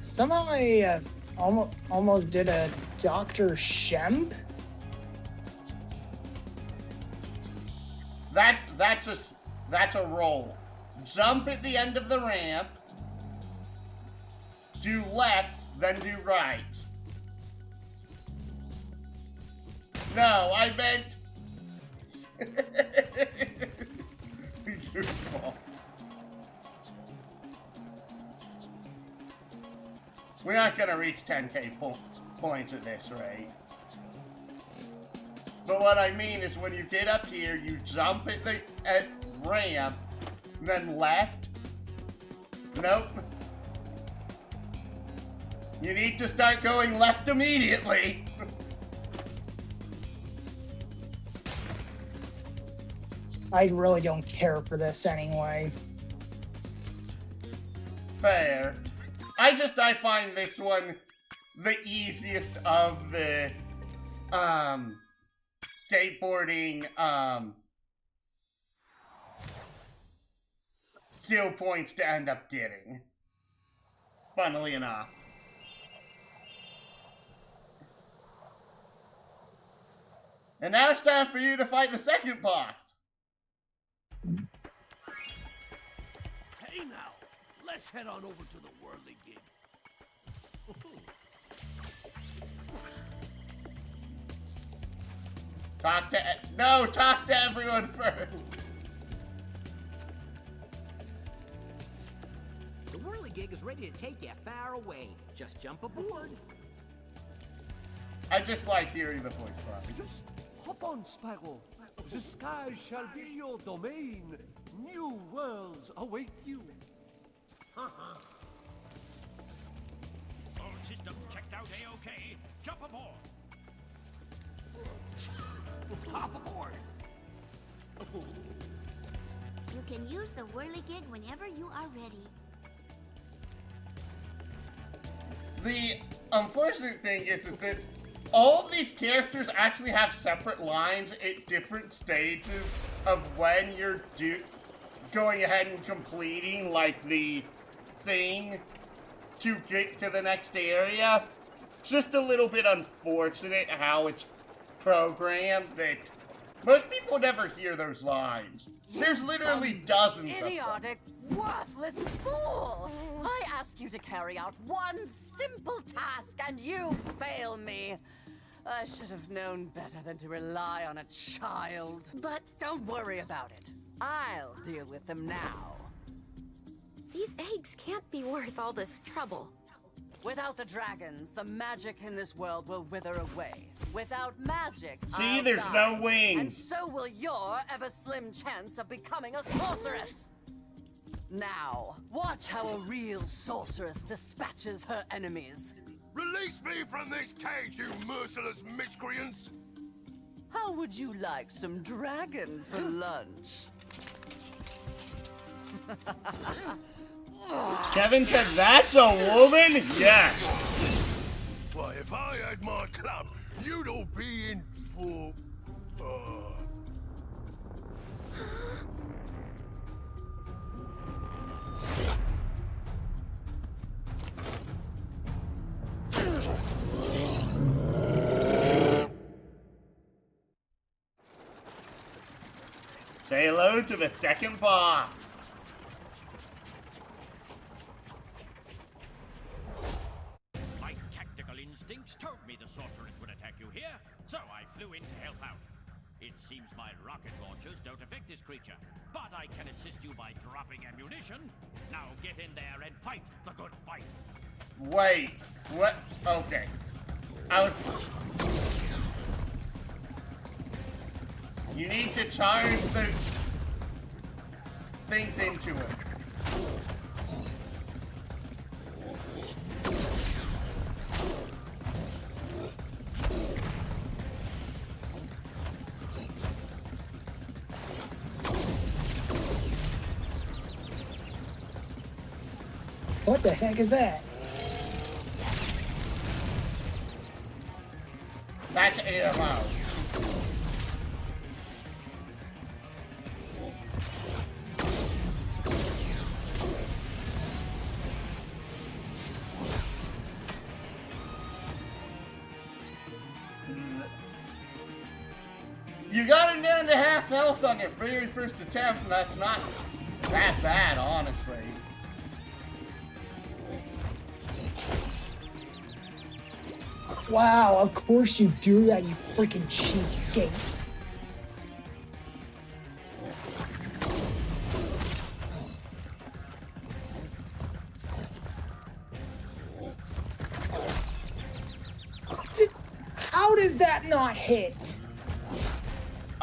Somehow I almost did a Dr. Shemp. That's a roll. Jump at the end of the ramp. Do left, then do right. No, I meant... Too small. We aren't gonna reach 10k points at this rate. But what I mean is when you get up here, you jump at the ramp, then left. Nope. You need to start going left immediately. I really don't care for this anyway. Fair. I find this one the easiest of the skateboarding skill points to end up getting. Funnily enough. And now it's time for you to fight the second boss. Hey now, let's head on over to the whirly gig. Talk to everyone first. The whirly gig is ready to take you far away. Just jump aboard. I just like hearing the voice line. Just hop on, Spyro. The sky shall be your domain. New worlds await you. All systems checked out A-OK. Jump aboard. Hop aboard. You can use the whirligig whenever you are ready. The unfortunate thing is that all of these characters actually have separate lines at different stages of when you're going ahead and completing, like, the thing to get to the next area. Just a little bit unfortunate how it's programmed that most people never hear those lines. There's literally dozens of them. Idiotic, worthless fool! I asked you to carry out one simple task and you fail me. I should have known better than to rely on a child. But don't worry about it. I'll deal with them now. These eggs can't be worth all this trouble. Without the dragons, the magic in this world will wither away. Without magic, See, I'll there's die. no wings. And so will your ever-slim chance of becoming a sorceress. Now, watch how a real sorceress dispatches her enemies. Release me from this cage, you merciless miscreants! How would you like some dragon for lunch? Kevin said that's a woman? Yeah. Why, if I had my club, you'd all be in for... Say hello to the second boss. My tactical instincts told me the sorceress would attack you here, so I flew in to help out. It seems my rocket launchers don't affect this creature, but I can assist you by dropping ammunition. Now get in there and fight the good fight. Wait, what? Okay. You need to charge the things into it. What the heck is that? That's ammo. You got him down to half health on your very first attempt, and that's not that bad, honestly. Wow, of course you do that, you freaking cheapskate. How does that not hit?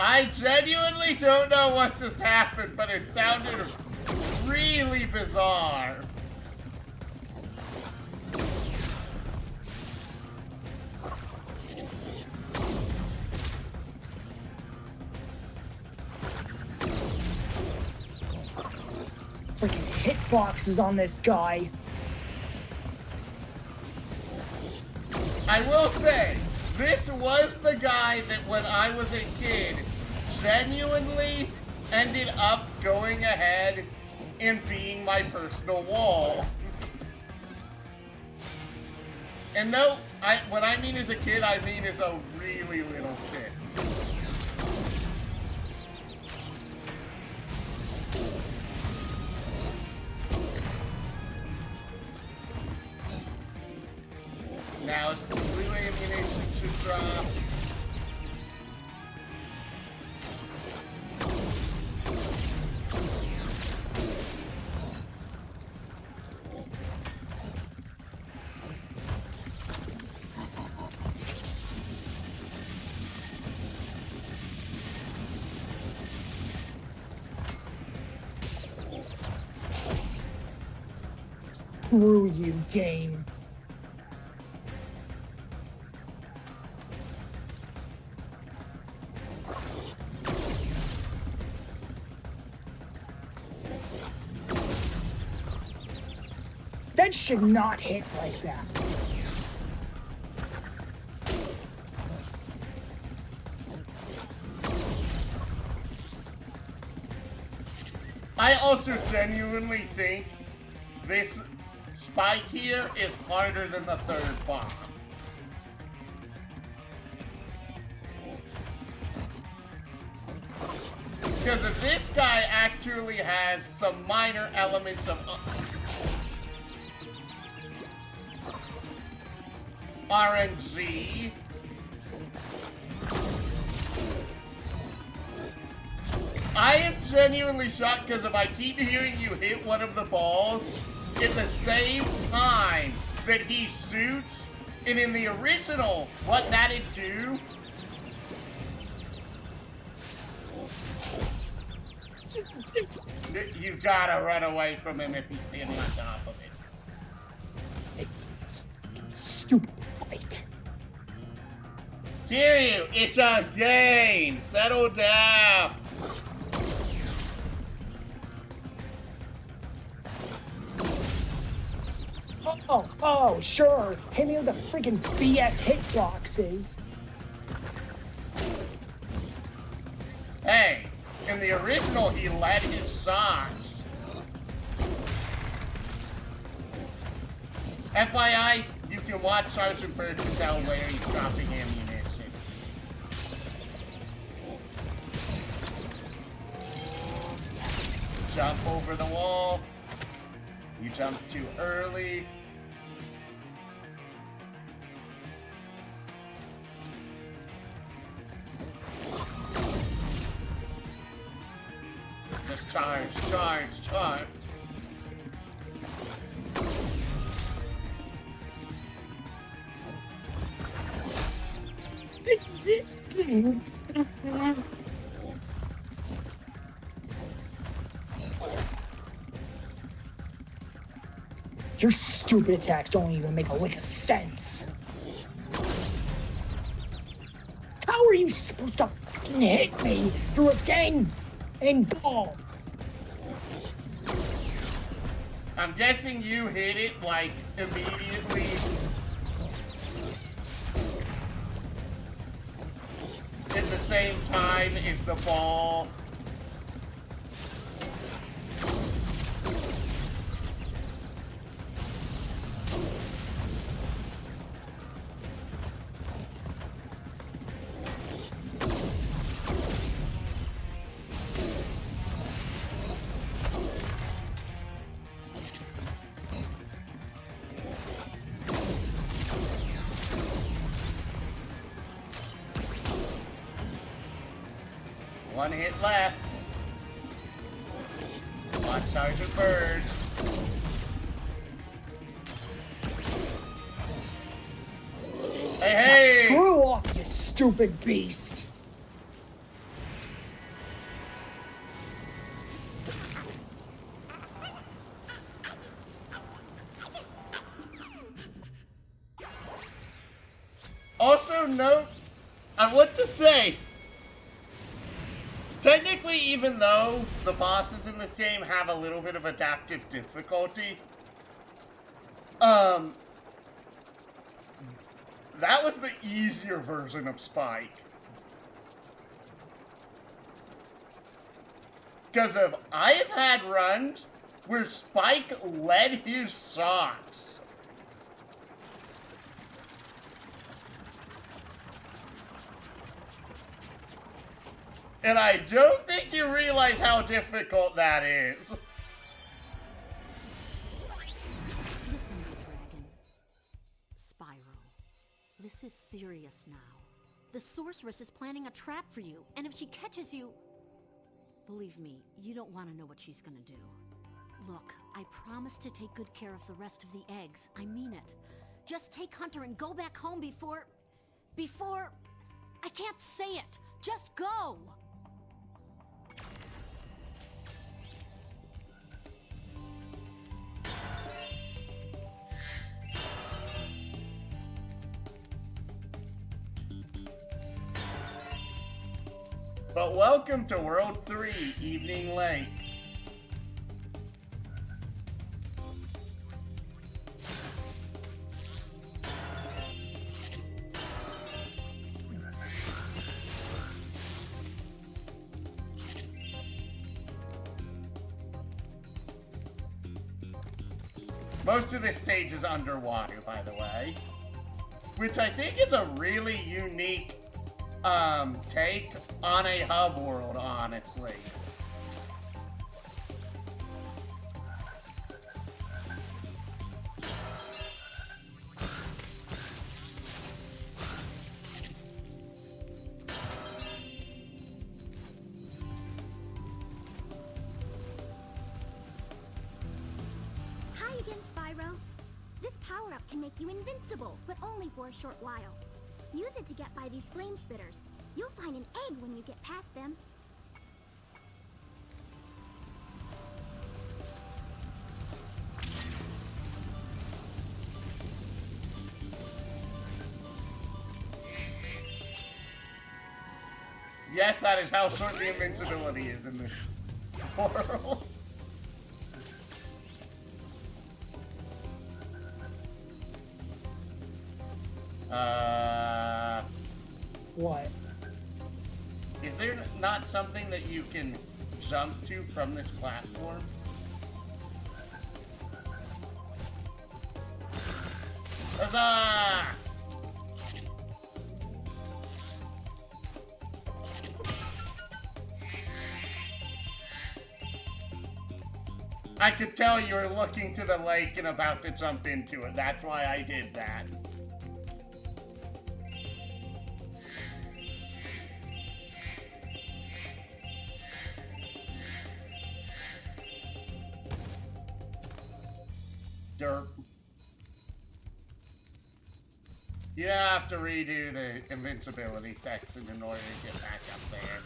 I genuinely don't know what just happened, but it sounded really bizarre. Freaking hitboxes on this guy. I will say, this was the guy that when I was a kid, genuinely ended up going ahead and being my personal wall. And no, when I mean as a kid, I mean as a really little kid. Now, blue ammunition should drop. Screw you, game. That should not hit like that. I also genuinely think this spike here is harder than the third bomb. Because this guy actually has some minor elements of RNG. I am genuinely shocked because if I keep hearing you hit one of the balls at the same time that he shoots, and in the original, what that'd do. You gotta run away from him if he's standing on top of it. Stupid fight. Kiryu, it's a game. Settle down. Oh, sure. Hit me with the freaking BS hitboxes. Hey, in the original, he led his shots. FYI, you can watch Sgt Byrd to tell where he's dropping ammunition. jump over the wall. You jumped too early. Just charge. Your stupid attacks don't even make a lick of sense. How are you supposed to fucking hit me through a dang ball? I'm guessing you hit it, like, immediately. At the same time as the ball. One hit left. Watch Sgt Byrd. Hey! Now screw off, you stupid beast. Also note, I want to say, technically, even though the bosses in this game have a little bit of adaptive difficulty, that was the easier version of Spike. Because I have had runs where Spike led his shots. And I don't think you realize how difficult that is. Listen, Dragon. Spyro, this is serious now. The sorceress is planning a trap for you, and if she catches you... Believe me, you don't want to know what she's gonna do. Look, I promise to take good care of the rest of the eggs. I mean it. Just take Hunter and go back home before... I can't say it. Just go! But welcome to World 3, Evening Lake. Most of this stage is underwater, by the way. Which I think is a really unique take on a hub world, honestly. Hi again, Spyro. This power-up can make you invincible, but only for a short while. Use it to get by these flame spitters. You'll find an egg when you get past them. Yes, that is how short the invincibility is in this world. What? Is there not something that you can jump to from this platform? Huzzah! I could tell you were looking to the lake and about to jump into it. That's why I did that. Derp. You have to redo the invincibility section in order to get back up there.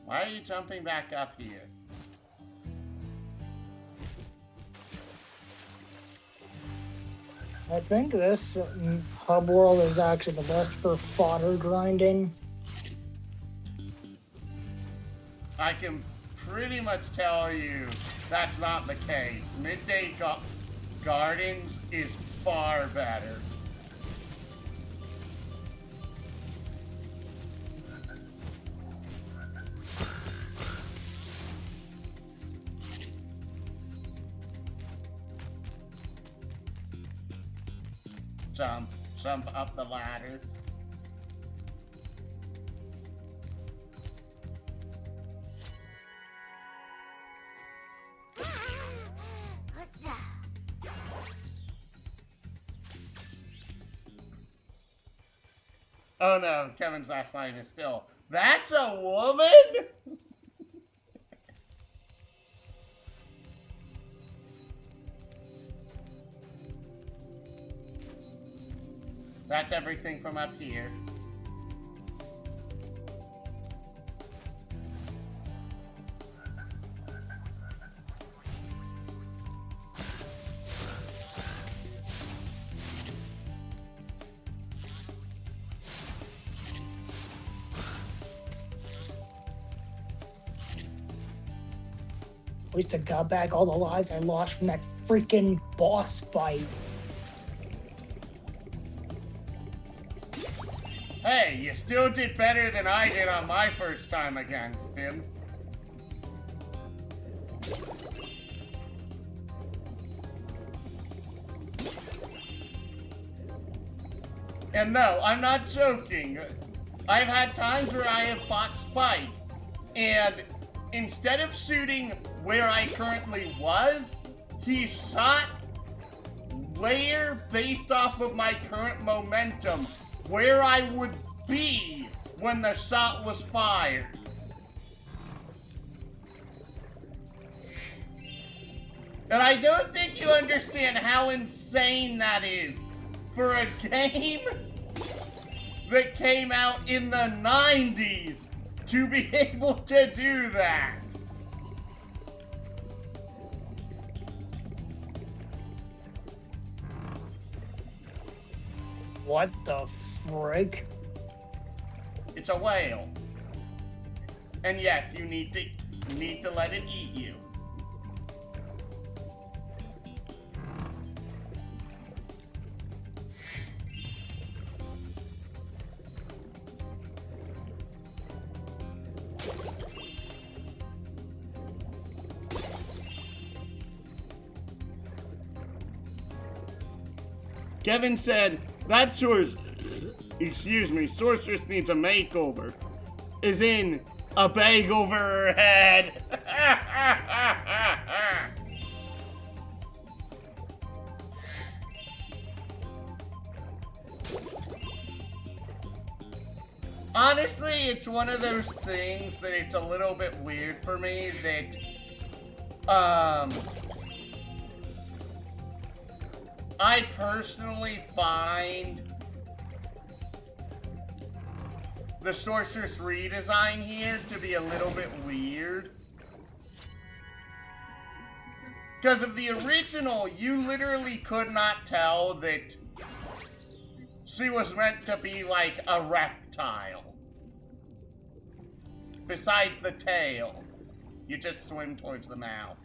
Why are you jumping back up here? I think this hub world is actually the best for fodder grinding. I can pretty much tell you that's not the case. Midday Gardens is far better. Jump up the ladder. Oh no, Kevin's last line is still, "That's a woman?" That's everything from up here. At least I got back all the lives I lost from that freaking boss fight. Hey, you still did better than I did on my first time against him. And no, I'm not joking. I've had times where I have fought Spike, and instead of shooting where I currently was, he shot layer based off of my current momentum, where I would be when the shot was fired. And I don't think you understand how insane that is for a game that came out in the 90s to be able to do that. What the frick? It's a whale. And yes, you need to let it eat you. Kevin said, that sorceress needs a makeover. Is in a bag over her head. Honestly, it's one of those things that it's a little bit weird for me that, I personally find the sorceress redesign here to be a little bit weird. Because of the original, you literally could not tell that she was meant to be like a reptile. Besides the tail, you just swim towards the mouth.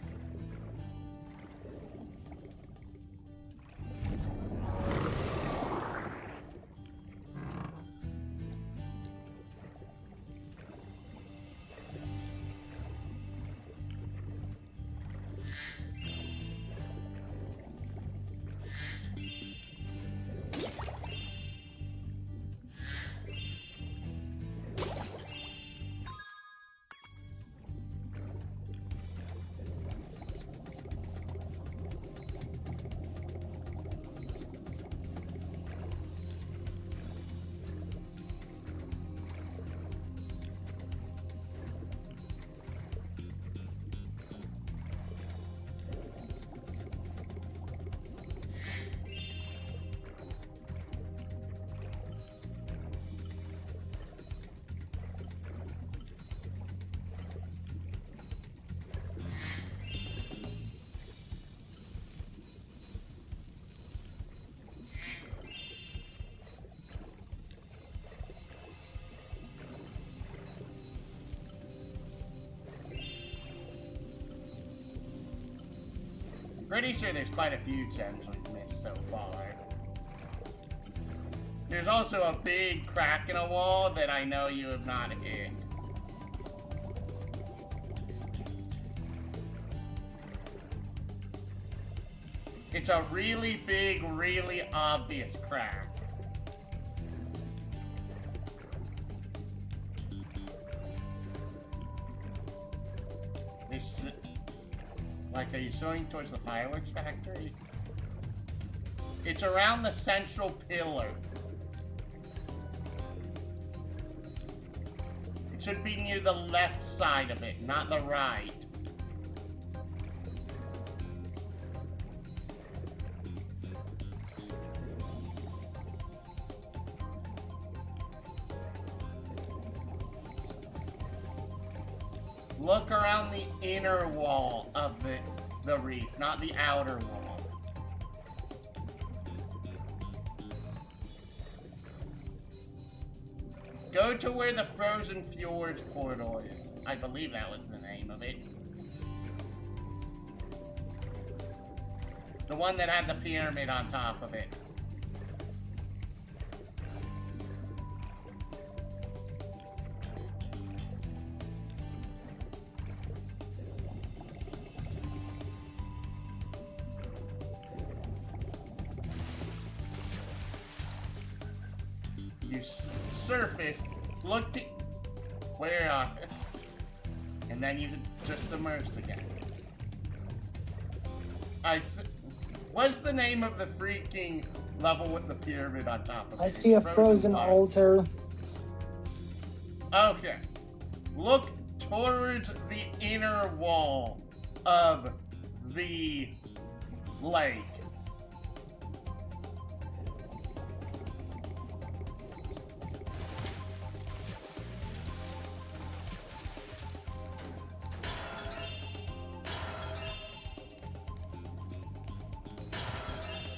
Pretty sure there's quite a few gems we've missed so far. There's also a big crack in a wall that I know you have not hit. It's a really big, really obvious crack. This, like, are you showing towards the fireworks factory? It's around the central pillar. It should be near the left side of it, not the right. Look around the inner wall of the reef, not the outer wall. Go to where the Frozen Fjords portal is. I believe that was the name of it. The one that had the pyramid on top of it. You surface, look to where and then you just submerged again. What's the name of the freaking level with the pyramid on top of it? I see a frozen altar. Okay. Look towards the inner wall of the lake.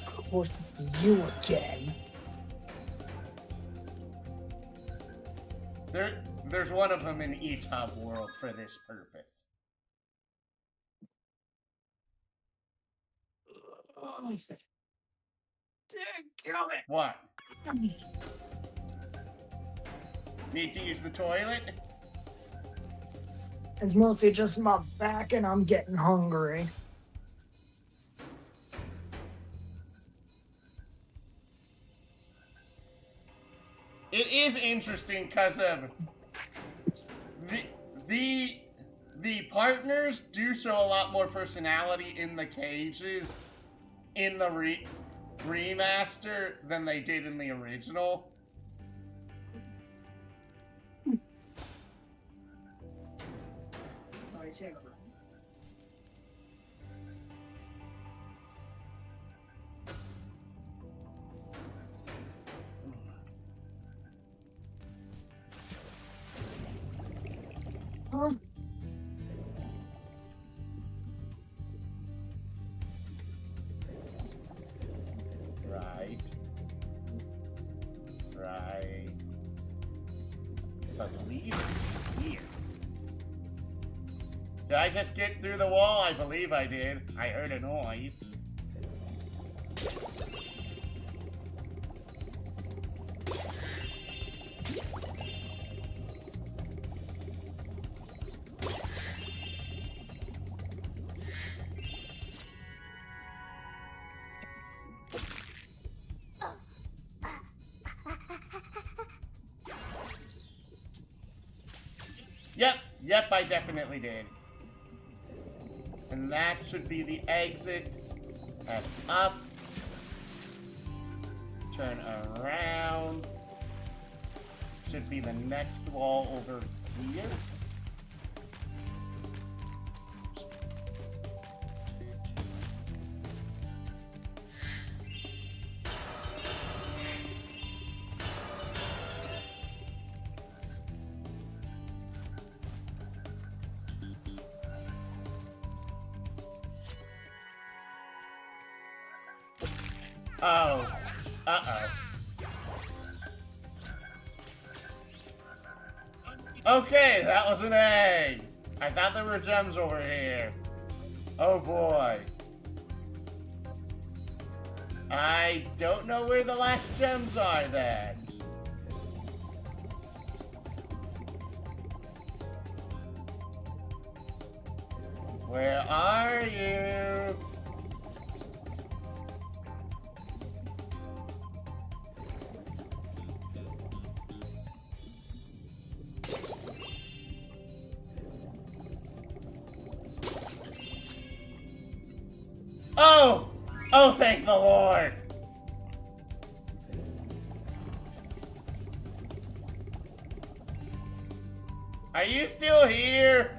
Of course, it's you again. There's one of them in each hub world for this purpose. What? Need to use the toilet? It's mostly just my back and I'm getting hungry. It is interesting because of the partners do show a lot more personality in the cages in the remaster than they did in the original. Right. I believe it's here. Did I just get through the wall? I believe I did. I heard a noise. Yep, I definitely did. And that should be the exit. Head up. Turn around. Should be the next wall over here. Oh. Uh-oh. Okay, that was an egg. I thought there were gems over here. Oh boy. I don't know where the last gems are then. Where are you? Oh! Oh, thank the Lord! Are you still here?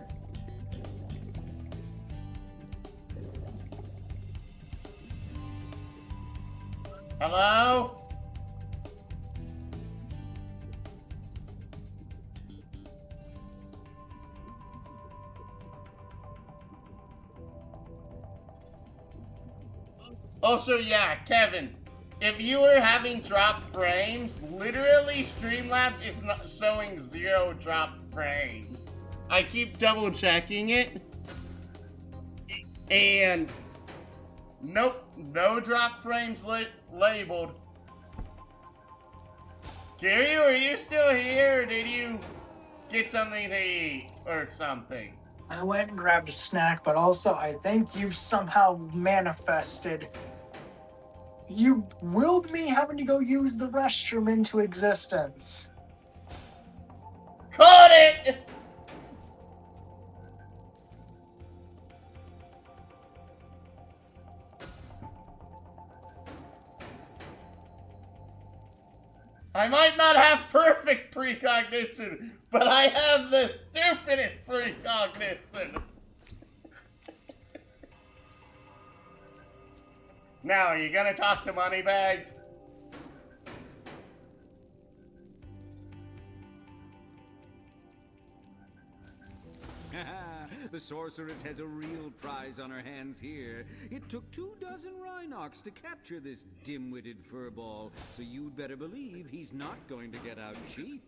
Hello? Also, yeah, Kevin, if you were having drop frames, literally Streamlabs is not showing 0 drop frames. I keep double checking it, and nope, no drop frames labeled. Gary, are you still here, or did you get something to eat or something? I went and grabbed a snack, but also I think you somehow manifested. You willed me having to go use the restroom into existence. Caught it! I might not have perfect precognition, but I have the stupidest precognition. Now, are you gonna talk to Moneybags? The sorceress has a real prize on her hands here. It took 24 Rhinox to capture this dim-witted furball, so you'd better believe he's not going to get out cheap.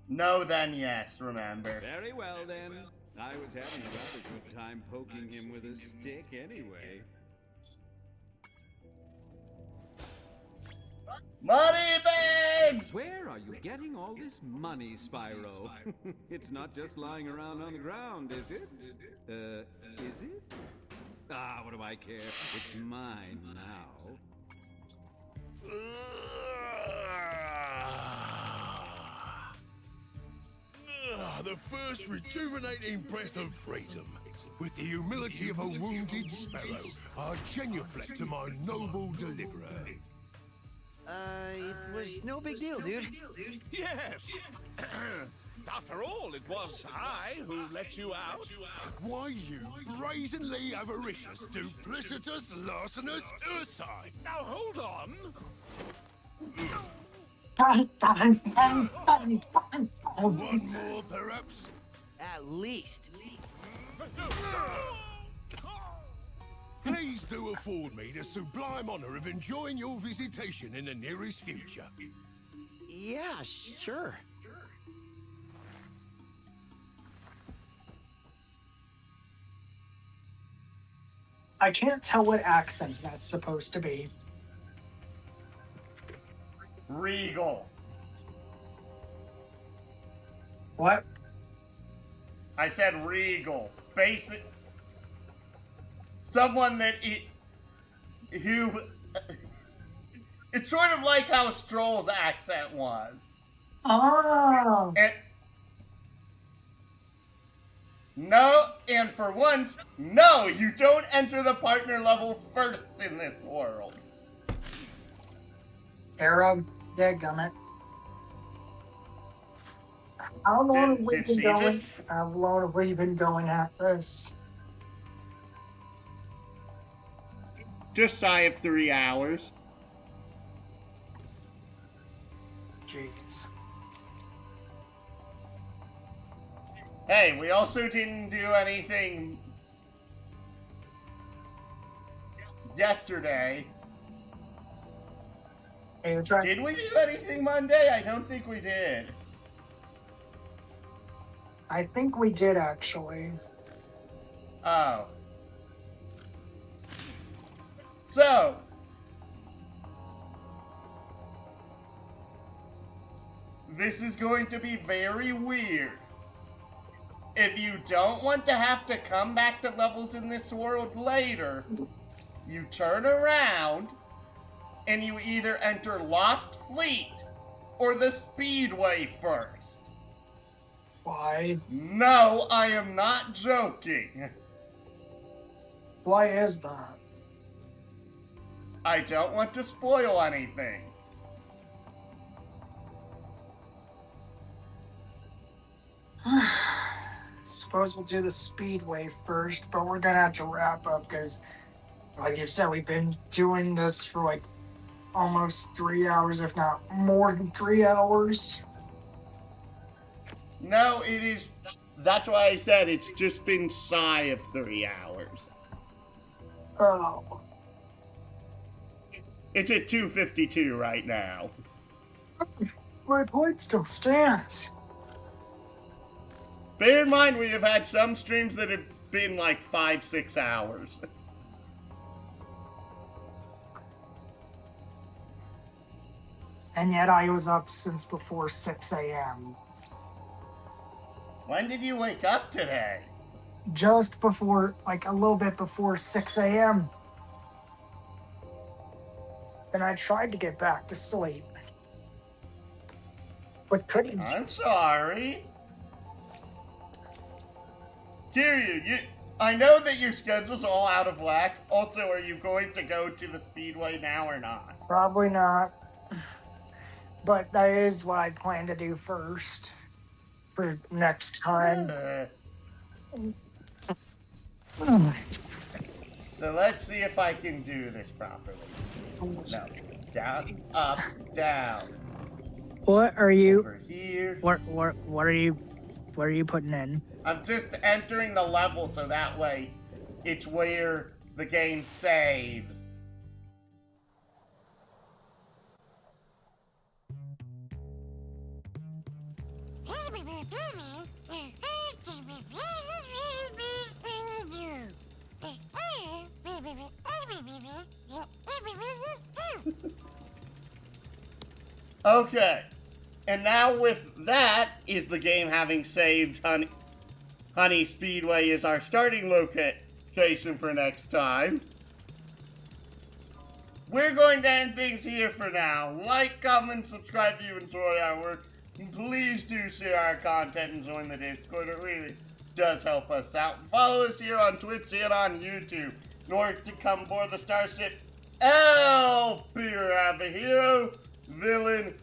No, then yes, remember. Very well, then. I was having a rather good time poking him with a stick anyway. Moneybags! Where are you getting all this money, Spyro? It's not just lying around on the ground, is it? Is it? Ah, what do I care? It's mine now. The first rejuvenating breath of freedom. With the humility of a wounded sparrow, I genuflect to my noble deliverer. It was no big deal, dude. Yes! After all, it was I who let you out. Why, you brazenly avaricious, duplicitous, larcenous ursine! Now hold on! One more, perhaps? At least. Please do afford me the sublime honor of enjoying your visitation in the nearest future. Yeah, sure. I can't tell what accent that's supposed to be. Regal. What? I said regal. Basic. Someone that who. It's sort of like how Stroll's accent was. Oh. And for once, no, you don't enter the partner level first in this world. Arab, dadgummit. How long have we been going? How long have we been going at this? Just shy of 3 hours. Jeez. Hey, we also didn't do anything yesterday. Hey, let's try. Did we do anything Monday? I don't think we did. I think we did, actually. Oh. So, this is going to be very weird. If you don't want to have to come back to levels in this world later, you turn around and you either enter Lost Fleet or the Speedway first. Why? No, I am not joking. Why is that? I don't want to spoil anything. Suppose we'll do the Speedway first, but we're gonna have to wrap up because, like you said, we've been doing this for like almost 3 hours, if not more than 3 hours. No, it is. That's why I said it's just been shy of 3 hours. Oh. It's at 2:52 right now. My point still stands. Bear in mind, we have had some streams that have been like 5-6 hours. And yet I was up since before 6 a.m. When did you wake up today? Just before, like a little bit before 6 a.m. Then I tried to get back to sleep. But couldn't. I'm sorry. Kiryu, I know that your schedule's all out of whack. Also, are you going to go to the Speedway now or not? Probably not. But that is what I plan to do first. For next time. So let's see if I can do this properly. No. Down, up, down. What are you? Over here. What are you putting in? I'm just entering the level so that way it's where the game saves. Okay, and now with that, is the game having saved Honey Speedway is our starting location for next time. We're going to end things here for now. Like, comment, subscribe if you enjoy our work. And please do share our content and join the Discord. It really does help us out. Follow us here on Twitch and on YouTube in order to come aboard the starship. Be have a hero, villain,